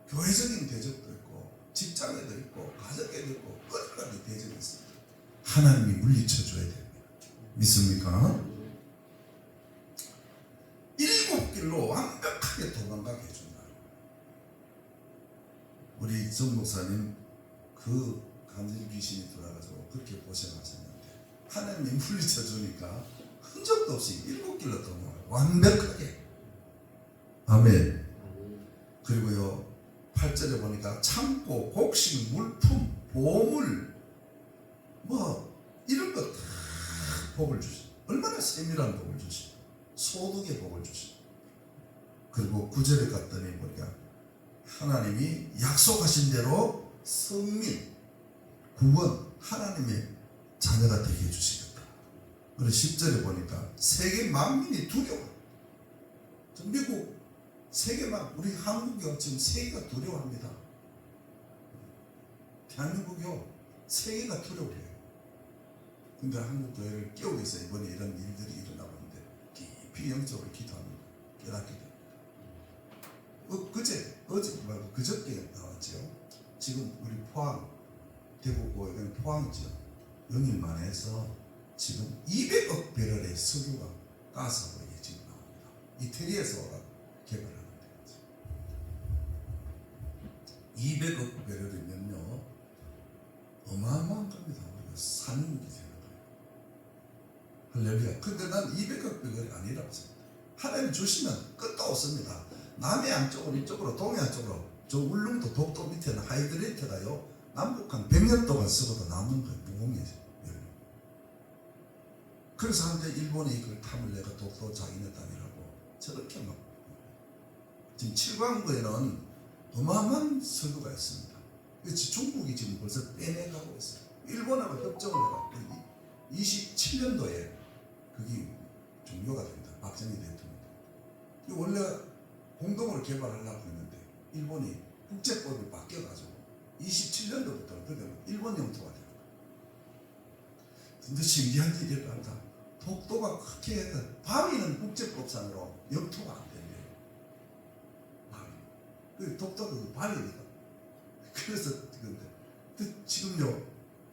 Speaker 1: 교회적인 대적도 있고 직장에도 있고 가정에도 있고 어디 가도 대적이 있습니다. 하나님이 물리쳐줘야 됩니다. 믿습니까? 7길로 완벽하게 도망가게 해준다. 우리 전 목사님 그 간질 귀신이 들어가지고 그렇게 고생하셨는데 하나님이 물리쳐 주니까 흔적도 없이 7길로 도망가요. 완벽하게. 아멘. 그리고요 8절에 보니까 창고, 곡식, 물품, 보물 뭐 이런 거 다 복을 주시. 얼마나 세밀한 복을 주시. 소득의 복을 주시고 그리고 9절에 갔더니 보니까 하나님이 약속하신 대로 성민, 구원, 하나님의 자녀가 되게 해주시겠다. 그리고 10절에 보니까 세계 만민이 두려워. 미국 세계만 우리 한국이요 지금 세계가 두려워합니다. 대한민국이요 세계가 두려워해요. 근데 한국 교회를 깨우고 있어요. 이번에 이런 일들이 일어나고 있는데 깊이 영적으로 기도합니다. 깨닫게 됩니다. 어제 말고 그저께 나왔죠. 지금 우리 포항, 대구고 여기 포항이죠. 영일만 해서 지금 200억 배럴의 석유가 가스가 지금 나옵니다. 이태리에서 개발하는 데죠. 200억 배럴이면요 어마어마한 겁니다. 우리가 사는 게 되는 거예요. 할렐루야. 근데 난 200억 배럴이 아니라고 생각합니다. 하나님 주시면 끝도 없습니다. 남해안 쪽으로 이쪽으로 동해안 쪽으로 저 울릉도 독도 밑에는 하이드레이트가요 남북 한 100년 동안 쓰고도 남는 거예요. 무공해서. 그래서 한때 일본이 이걸 탐을 내가 독도 자기네 땅이라고 저렇게 막 지금 칠광구에는 어마어마한 설교가 있습니다. 중국이 지금 벌써 빼내가고 있어요. 일본하고 협정을 해갖고 27년도에 그게 종료가 됩니다. 박정희 대통령. 원래 공동으로 개발하려고 했는데 일본이 국제법이 바뀌어가지고 27년도부터는 그게 일본 영토가 돼요. 근데 신기한 일이 많다. 독도가 그렇게 해서 바위는 국제법상으로 영토가 안 된대요. 바위. 그 독도가 바위니까. 그래서 근데 지금요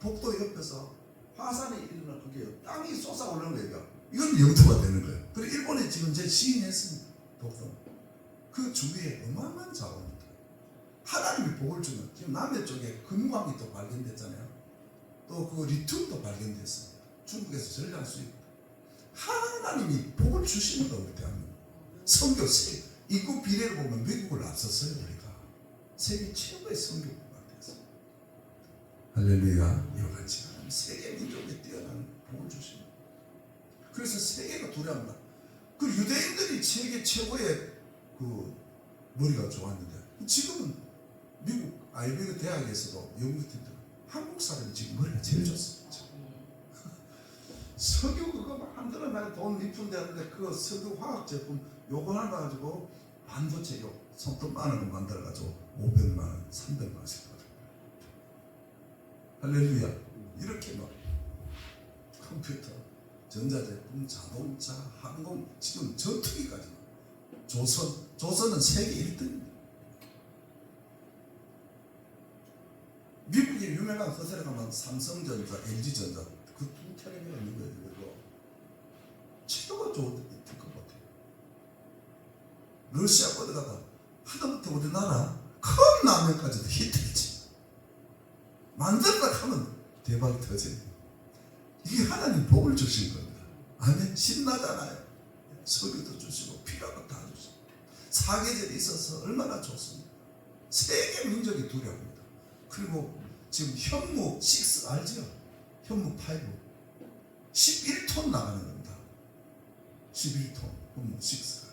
Speaker 1: 독도 옆에서 화산이 일어나 그게 땅이 솟아오르는 거예요. 이건 영토가 되는 거예요. 그리고 일본이 지금 제 시인했습니다. 독도. 그 주위에 어마어마한 자원입니다. 하나님이 복을 주는 지금 남해 쪽에 금광이 또 발견됐잖아요. 또 그 리튬도 발견됐습니다. 중국에서 전량 수입. 하나님이 복을 주시는 거예요. 우리 대한민국. 선교 인구 비례를 보면 미국을 앞섰어요. 우리가 세계 최고의 선교국가 됐어요. 할렐루야. 이와 같이 세계 민족에 뛰어난 복을 주십니다. 그래서 세계가 두려워합니다. 그 유대인들이 세계 최고의 그 머리가 좋았는데 지금은 미국 아이비리 대학에서도 연구팀들 한국 사람이 지금 머리가 제일 좋습니다. 석유 그거 만들어내고 돈 리푼 되는데 그 석유 화학 제품 요거 하나 가지고 반도체 요 손톱 많은 거 만들어가지고 500만 원, 300만 원씩 받아요. 할렐루야. 이렇게 막 컴퓨터, 전자제품, 자동차, 항공, 지금 전투기까지 조선은 세계 1등입니다. 미국이 유명한 서세에 가면 삼성전자, LG전자 그 두 테레비가 있는 거예요. 그리고 최고가 좋은 것 같아요. 러시아 어디 가다 하다못해 우리나라 큰 라면까지도 히트했지. 만들다 하면 대박이 터져요. 이게 하나님 복을 주신 겁니다. 아멘. 신나잖아요. 석유도 주시고 필요한 거 다 주시고 사계절이 있어서 얼마나 좋습니다. 세계 민족이 두려워합니다. 그리고 지금 현무 6 알죠? 현무 5 11톤 나가는 겁니다. 11톤 현무 6가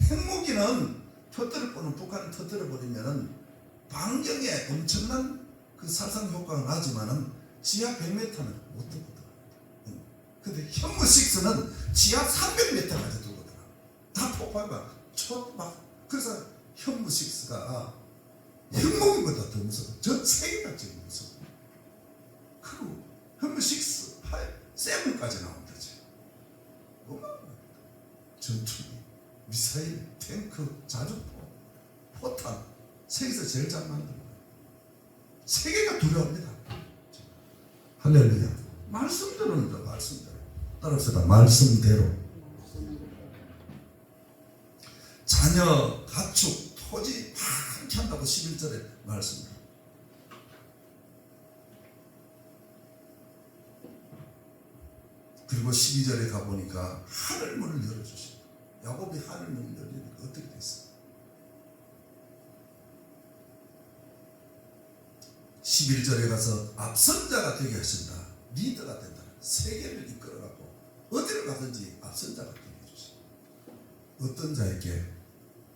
Speaker 1: 핵무기는 터뜨려버리면 북한을 터뜨려버리면 반경에 엄청난 그 살상 효과가 나지만은 지하 100m는 못 들거든. 근데 현무 6는 지하 300m까지 들거든. 다 폭발과 그래서 현무 6가 핵무기보다 더 무서워. 전 세계가 지금 무서워. 그리고 현무 6, 7까지 나온다 지금. 어마어마합니다. 전투기, 미사일, 탱크, 자주포, 포탄 세계에서 제일 잘 만들고 세계가 두려워합니다. 할렐루야. 말씀대로입니다. 말씀대로. 따라서 말씀대로. 자녀, 가축, 토지 많게 한다고 11절에 말씀입니다. 그리고 12절에 가보니까 하늘문을 열어주십니다. 야곱이 하늘문을 열리니까 어떻게 됐어요? 11절에 가서 앞선 자가 되게 하신다. 리더가 된다. 세계를 이끌어가고 어디를 가든지 앞선 자가 되게 해주십니다. 어떤 자에게?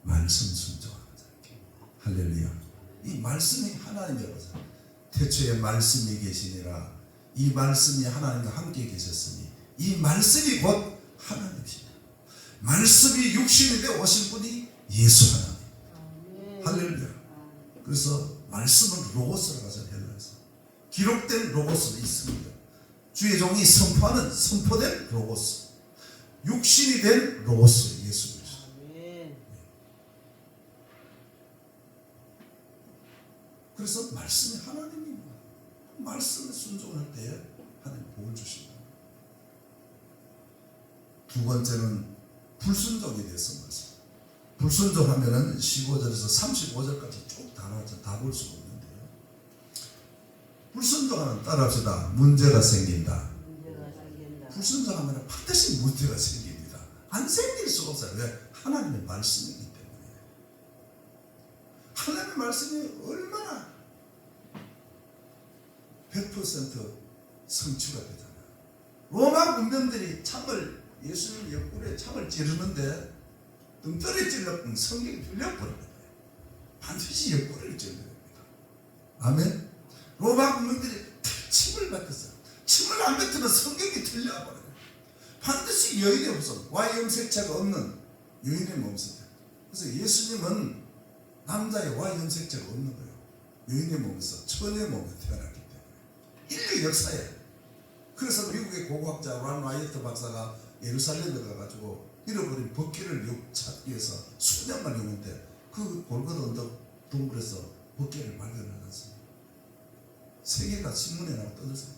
Speaker 1: 말씀 순종하는 자에게. 할렐루야. 이 말씀이 하나님이라서 태초에 말씀이 계시니라. 이 말씀이 하나님과 함께 계셨으니 이 말씀이 곧 하나님이십니다. 말씀이 육신이 되어 오신 분이 예수 하나님. 할렐루야. 그래서 말씀은 로고스라고 하죠. 헬라에서 기록된 로고스도 있습니다. 주의 종이 선포하는 선포된 로고스, 육신이 된 로고스 예수 그리스도. 그래서 말씀이 하나님입니다. 말씀에 순종할 때 하나님 복을 주십니다. 두 번째는 불순종에 대해서 말씀. 불순종하면은 15절에서 35절까지 쭉 다 나왔죠. 다 볼 수가 없는데요. 불순종하면 따라합시다. 문제가 생긴다. 불순종하면 반드시 문제가 생깁니다. 안 생길 수가 없어요. 왜? 하나님의 말씀이기 때문에. 하나님의 말씀이 얼마나 100% 성취가 되잖아요. 로마 군병들이 예수님 옆구리에 창을 찌르는데 등떠리 찔렀던 성경이 틀려버린 거예요. 반드시 옆구리를 찔러야 됩니다. 아멘. 로마 군민들이 침을 뱉었어요. 침을 안 뱉으면 성경이 틀려버려요. 반드시 여인의 후손, Y염색체가 없는 여인의 몸속. 그래서 예수님은 남자의 Y염색체가 없는 거예요. 여인의 몸에서 천의 몸에 태어났기 때문에. 인류 역사에. 그래서 미국의 고고학자 란 와이어트 박사가 예루살렘에 가가지고 잃어버린 벗개를 찾기 위해서 수년만 했는데 그 골고다 언덕 동굴에서 벗개를 발견하셨습니다. 세계가 신문에 나와 떠들었어요.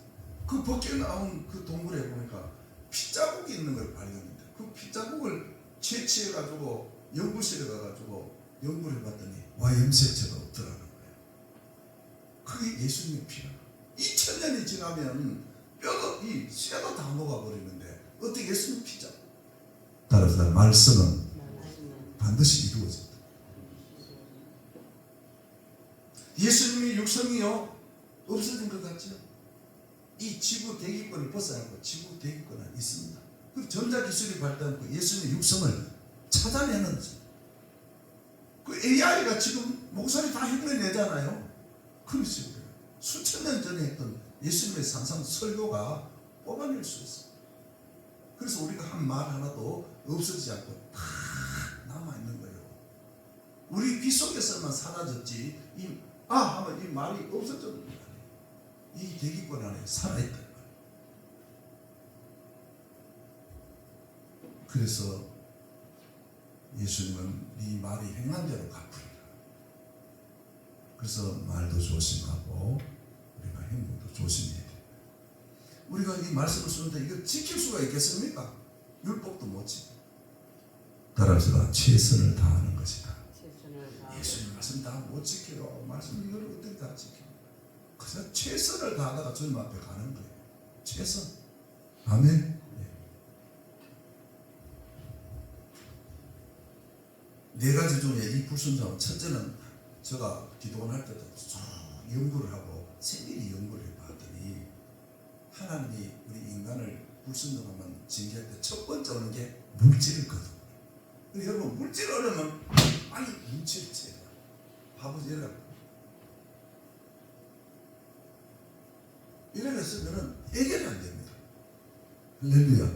Speaker 1: 그 벗개 나온 그 동굴에 보니까 피자국이 있는 걸 발견했는데 그 피자국을 채취해가지고 연구실에 가가지고 연구를 해봤더니 Y염색체가 없더라는 거예요. 그게 예수님의 피라. 2000년이 지나면 뼈도 이 쇠도 다 녹아버리는데 어떻게 예수님 피자? 따라서 말씀은 반드시 이루어진다. 예수님의 육성이요 없어진 것 같죠? 이 지구 대기권을 벗어야 하고 지구 대기권은 있습니다. 그 전자기술이 발달하고 예수님의 육성을 찾아내는 거죠. 그 AI가 지금 목소리 다 흉내내잖아요. 그렇지. 수천 년 전에 했던 예수님의 상상 설교가 뽑아낼 수 있어요. 그래서 우리가 한 말 하나도 없어지지 않고 다 남아있는 거예요. 우리 귀 속에서만 사라졌지 하면 이 말이 없어졌는 거예요. 이 대기권 안에 살아있단 말이에요. 그래서 예수님은 이 말이 행한 대로 갚으리라. 그래서 말도 조심하고 우리가 행동도 조심해야 돼요. 우리가 이 말씀을 쓰는데 이걸 지킬 수가 있겠습니까? 율법도 못 지켜. 따라서 최선을 다하는 것이다. 예수님 말씀 다 못 지켜요. 말씀 이걸 어떻게 다 지켜요? 그래서 최선을 다하다가 주님 앞에 가는 거예요. 최선. 아멘. 네 가지 중에 이 불순종은 첫째는 제가 기도원 할 때도 쭉 연구를 하고 세밀히 연구를 해봤더니 하나님이 우리 인간을 불순종하면 징계할 때 첫 번째 오는 게 물질을 거둬. 여러분 물질 어려면 빨리 물질을 채라. 바보 이래라. 이래라 쓰면은 해결이 안 됩니다. 할렐루야.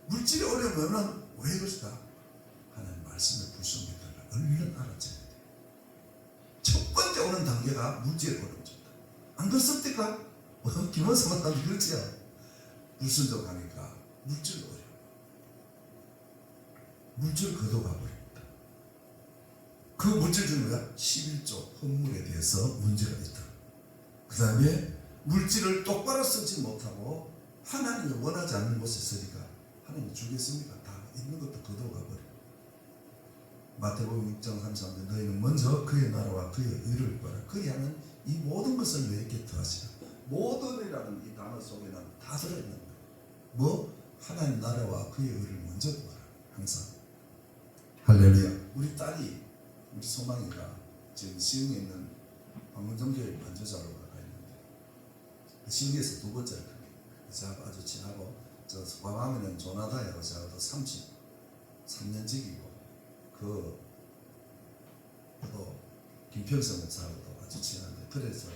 Speaker 1: 물질이 어려면은 왜 그럴까? 하나님 말씀에 불순종했다가 얼른 알아채야 돼. 첫 번째 오는 단계가 물질의 어려움입니다. 안 그렇습니까? 김원성은 안 그렇지요. 불순종하니까 물질 어려워. 물질 거둬가 버립니다. 그 물질 중에 11조 헌물에 대해서 문제가 있다. 그 다음에 물질을 똑바로 쓰지 못하고 하나님이 원하지 않는 곳에 쓰니까 하나님이 주겠습니까? 다 있는 것도 거둬가 버려. 마태복음 6장 33절 너희는 먼저 그의 나라와 그의 의를 구하라. 그리하면 이 모든 것을 너희에게 더하시라. 모든이라는 이 단어 속에는 다 들어있는 거예요. 뭐? 하나님 나라와 그의 의를 먼저 구하라. 항상. 할렐루야. 우리 딸이 우리 소망이가 지금 시흥에 있는 방문정교회 반주자로 가 있는데 그 시흥에서 두 번째를 가요. 저하고 아주 친하고 저 광화문에는 조나다하고 저하고도 33년직이고 또 김평성 목사하고도 아주 친한데 그래서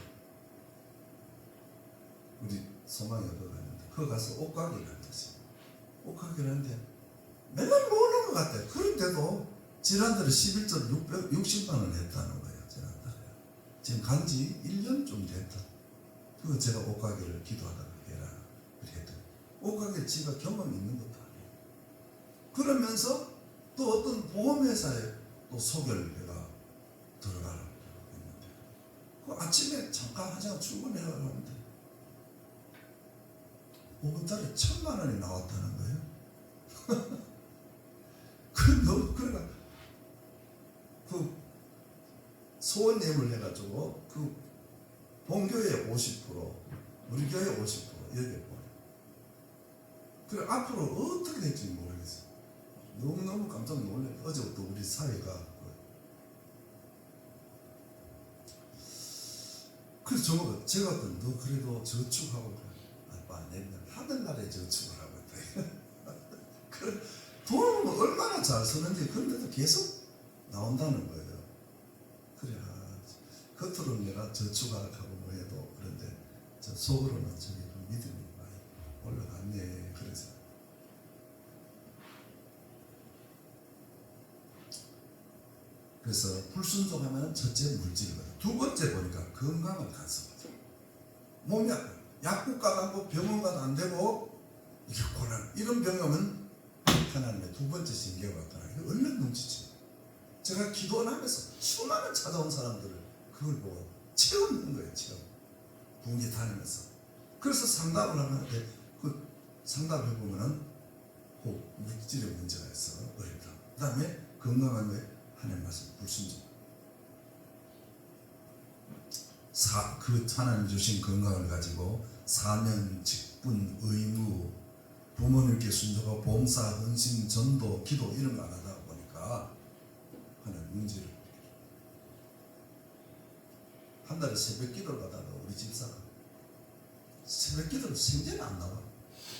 Speaker 1: 우리 소망이가 거기 갔는데 거기 가서 옷가게를 앉았어요. 옷가게를 하는데 맨날 모으는 것 같아요. 그런데도 지난달에 11절 660만 원 했다는 거예요. 지난달에. 지금 간지 1년쯤 됐다. 그거 제가 옷가게를 기도하다가 해라. 그랬더니 옷가게 지가 경험이 있는 것도 아니에요. 그러면서 또 어떤 보험회사에 또 소개를 해가 들어가라고 했는데 그 아침에 잠깐 한 시간 출근해라고 하는데 5분 달에 1,000만 원이 나왔다는 거예요. 그러니까 그 소원 예물 해가지고 그 본교회 50% 우리 교회 50% 여기에 보내. 그래 앞으로 어떻게 될지 모르겠어요. 너무너무 깜짝 놀랐어요. 어제부터 우리 사회가 그래서 저보고 제가 너 그래도 저축하고 아빠 내년 하늘나라에 저축을 하고 있다. 돈은 뭐 얼마나 잘 쓰는지 그런데도 계속 나온다는 거예요. 그래, 겉으로는 내가 저축하고 뭐 해도 그런데 저 속으로는 저기 믿음이 많이 올라갔네. 그래서 불순종하면 첫째 물질이거든. 두 번째 보니까 건강을 간섭하죠. 몸이 약국 가고 병원 가도 안 되고 이게 고난 이런 병이 오면 하나님의 두 번째 신경을 갖거나 얼른 눈치채요. 제가 기도하면서 수많은 찾아온 사람들을 그걸 보고 채우는 거예요. 체험. 부흥회 다니면서. 그래서 상담을 하는데 그 상담해 보면은 그 물질의 문제가 있어 어렵다. 그 다음에 건강한 왜 하나님 말씀 불순종. 그 하나님 주신 건강을 가지고 사명, 직분, 의무, 부모님께 순종하고 봉사, 헌신, 전도, 기도 이런 거 안 하다 보니까 하나님 문제를 한 달에 새벽 기도를 가다가 우리 집사가 새벽 기도를 생전에 안 나와.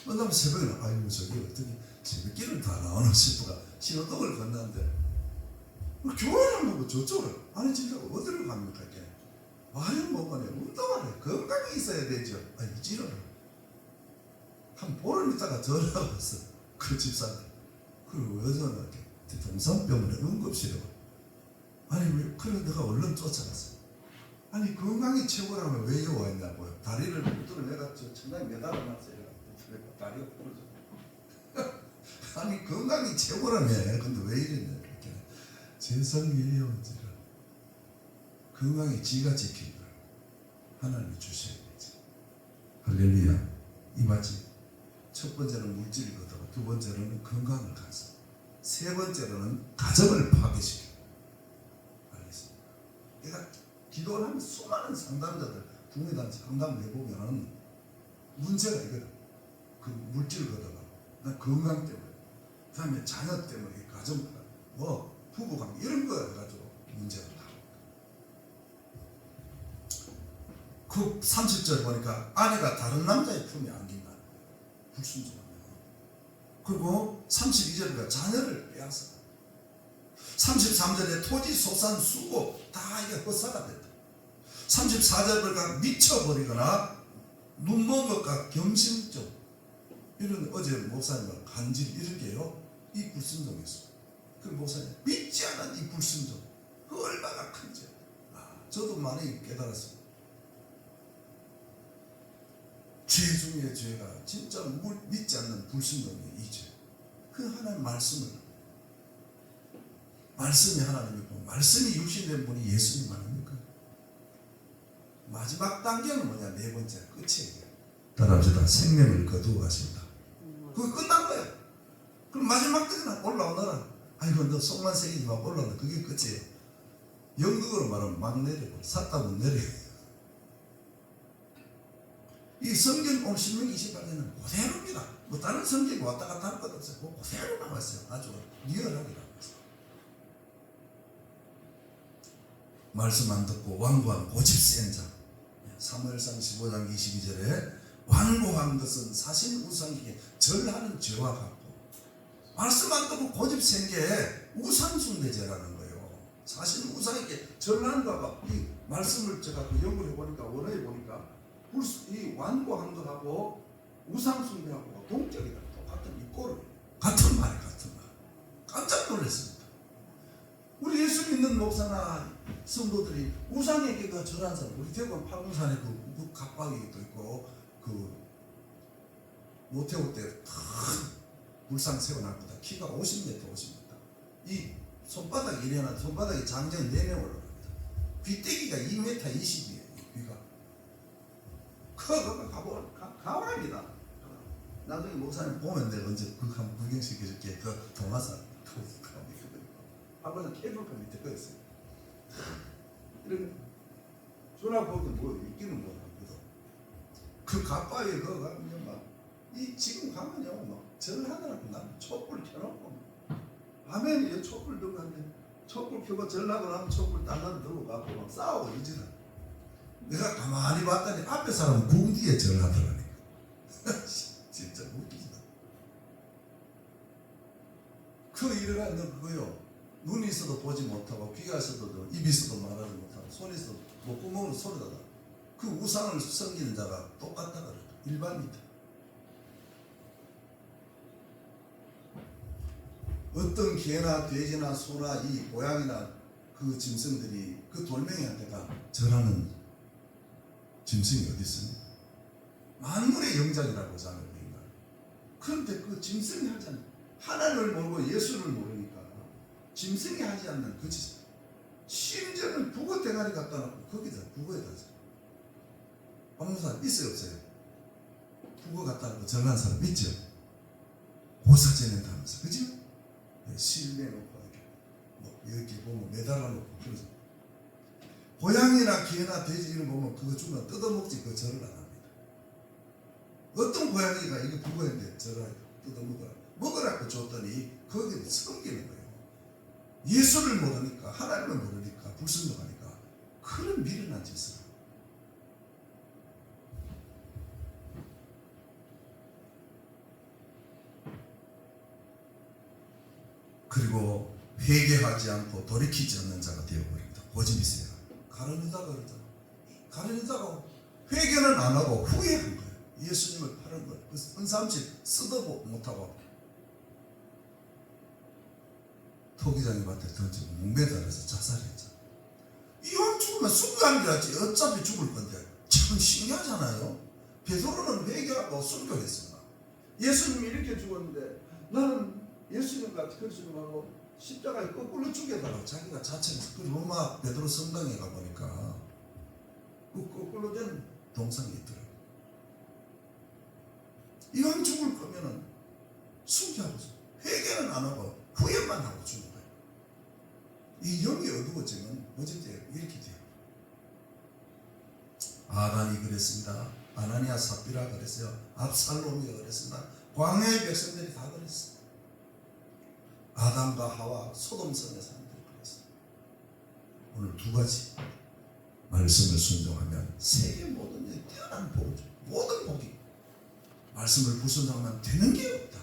Speaker 1: 왜냐면 새벽에 아이고 저기 어떻게 새벽 기도를 다 나오나 싶어가 신호등을 건너는데 교회를 안 가고 저쪽을 아니 진짜 어디를 갑니까? 이렇게 말을 못하네. 운동을 해. 건강이 있어야 되죠. 아니 지랄을 한 보름 있다가 전화가 왔어. 그 집사님 그리고 왜 전화할게 동산병원에 응급실에 아니 왜 그래 내가 얼른 쫓아갔어. 아니 건강이 최고라면 왜 여기 와있냐고요. 다리를 붙들어 내가 저 천장에 매달아놨어요. 다리가 부러져. 아니 건강이 최고라며. 근데 왜 이랬냐 이렇게 죄송해요. 건강이 지가 지키는 거예요. 하나님이 주셔야 되지. 할렐루야. 이 맞지? 첫 번째는 물질을 걷다가 두 번째로는 건강을 가서 세 번째로는 가정을 파괴시켜. 알겠습니까? 내가 기도를 하면 수많은 상담자들 국내단 상담을 해보면 문제가 이거다. 그 물질을 걷다가 난 건강 때문에 그 다음에 자녀 때문에 가정 뭐 부부관계 이런 거 해가지고 문제가 나옵니다. 그 30절 보니까 아내가 다른 남자의 품에 안긴다. 불순종하면. 그리고 32절 보니까 자녀를 빼앗아. 33절에 토지, 소산, 수고 다 이게 헛사가 됐다. 34절 보니까 미쳐버리거나 눈먼 것과 겸심증 이런 어제 목사님과 간질 이런 게요. 이 불순종이었어요. 그 목사님 믿지 않은 이 불순종 그 얼마나 큰지 저도 많이 깨달았습니다. 죄 중에 죄가 진짜 믿지 않는 불순종이 이 죄. 그 하나님 말씀이 하나님이고 말씀이 육신된 분이 예수님 아닙니까? 마지막 단계는 뭐냐? 네 번째 끝이에요. 따라합시다. 생명을 거두어 가신다. 그거 끝난 거야. 그럼 마지막 때는 올라오너라. 아이고 너 속만 새기지 마. 올라오라. 그게 끝이에요. 영국어로 말하면 막 내려버려. 샀다고 내려. 이 성경 오늘 신명 28장은 그대로입니다. 뭐 다른 성경이 왔다 갔다 할 것 없어요. 그대로 나왔어요. 아주 리얼하게 나왔어요. 말씀 안 듣고 완고한 고집 센 자. 사무엘상 15장 22절에 완고한 것은 사신 우상에게 절하는 죄와 같고 말씀 안 듣고 고집 센 게 우상숭배죄라는 거예요. 사신 우상에게 절하는 거가 이 말씀을 제가 연구해 보니까 원어에 보니까 이 완고한 것하고 우상숭배하고 동격이다. 똑같은 이꼬를 같은 말. 깜짝 놀랐습니다. 우리 예수 믿는 목사나 성도들이 우상에게 그 절한 사람, 우리 대구는 팔공산에 그 각박이도 있고 그 모태우 때 큰 불상 세워놨거든. 키가 50m. 이 손바닥이 이래나 손바닥이 장전이 4명 올라갑니다. 귀때기가 2m 20이에요. 귀가. 그거 가와입니다. 나중에 목사님 보면 내가 언제 그 한번 구경시켜줄게. 그 동화산 아버지 케이블카 밑에 거였어요. 이런 전화보도 뭐 있기는 못하거든. 그 가빠에 그거 가면 막이 지금 가면요 막 절하더라고. 난 촛불 켜놓고 밤에는 촛불 들고 가는데 촛불 켜고 절하고 나면 촛불 달라도 들고 가고 막 싸우고 이지라. 내가 가만히 봤더니 앞에 사람은 궁 뒤에 절하더라니까. 진짜 웃기다. 그 일을 하는 그거요. 눈이 있어도 보지 못하고 귀가 있어도 입이 있어도 말하지 못하고 손이 있어도 목구멍으로 소리가 나. 그 우상을 섬기는 자가 똑같다 그래요. 일반이다. 어떤 개나 돼지나 소나 이 고양이나 그 짐승들이 그 돌멩이한테가 절하는 짐승이 어디 있습니까? 만물의 영장이라고 하잖아요. 인간. 그런데 그 짐승이 하잖아요. 하나님을 모르고 예수를 모르니까 짐승이 하지 않는 그 짓. 심지어는 북어 대가리 갖다 놓고 거기다 북어에다 없는 사람 있어요 없어요? 북어 갖다 놓고 정한 사람 있죠? 보사 지낸다면서 그죠? 실내 놓고 이렇게 보면 매달아 놓고 그러죠. 고양이나 개나 돼지 이런 거 보면 그거 주면 뜯어먹지 그 절을 안 합니다. 어떤 고양이가 이게 북어인데 절을 뜯어먹으라 먹으라고 줬더니 거기를 섬기는 거예요. 예수를 모르니까 하나님을 모르니까 불순종하니까 그런 미련한 짓을 하고. 그리고 회개하지 않고 돌이키지 않는 자가 되어버립니다. 고집이세요. 가룟유다가 그러잖아. 가룟유다가 회개는 안 하고 후회한 거예요. 예수님을 파는 거예요. 그래서 은삼십 쓰도 못하고 토기장님한테 던지고 목매달아서 자살했잖아. 이왕 죽으면 순교하는 게 어차피 죽을 건데 참 신기하잖아요. 베드로는 회개하고 순교했습니다. 예수님이 이렇게 죽었는데 나는 예수님 같이 그리스도하고 십자가에 거꾸로 죽여달라고 자기가 자책해서 그 로마 베드로 성당에 가보니까 그 거꾸로 된 동상이 있더라고요. 이왕 죽을 거면은 순교하고 회개는 안 하고 후회만 하고 죽는 거예요. 이 영이 어두워지면 어제때 이렇게 돼요. 아간이 그랬습니다. 아나니아 삽비라 그랬어요. 압살롬이 그랬습니다. 광야의 백성들이 다 그랬어요. 아담과 하와 소돔성의 사람들이 그랬어요. 오늘 두 가지 말씀을 순종하면 세계 모든 일이 뛰어난 복이죠. 모든 복이 말씀을 불순종하면 되는 게 없다.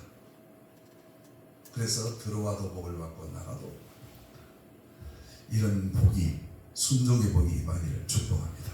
Speaker 1: 그래서 들어와도 복을 받고 나가도 이런 복이 순종의 복이 임하기를 축복합니다.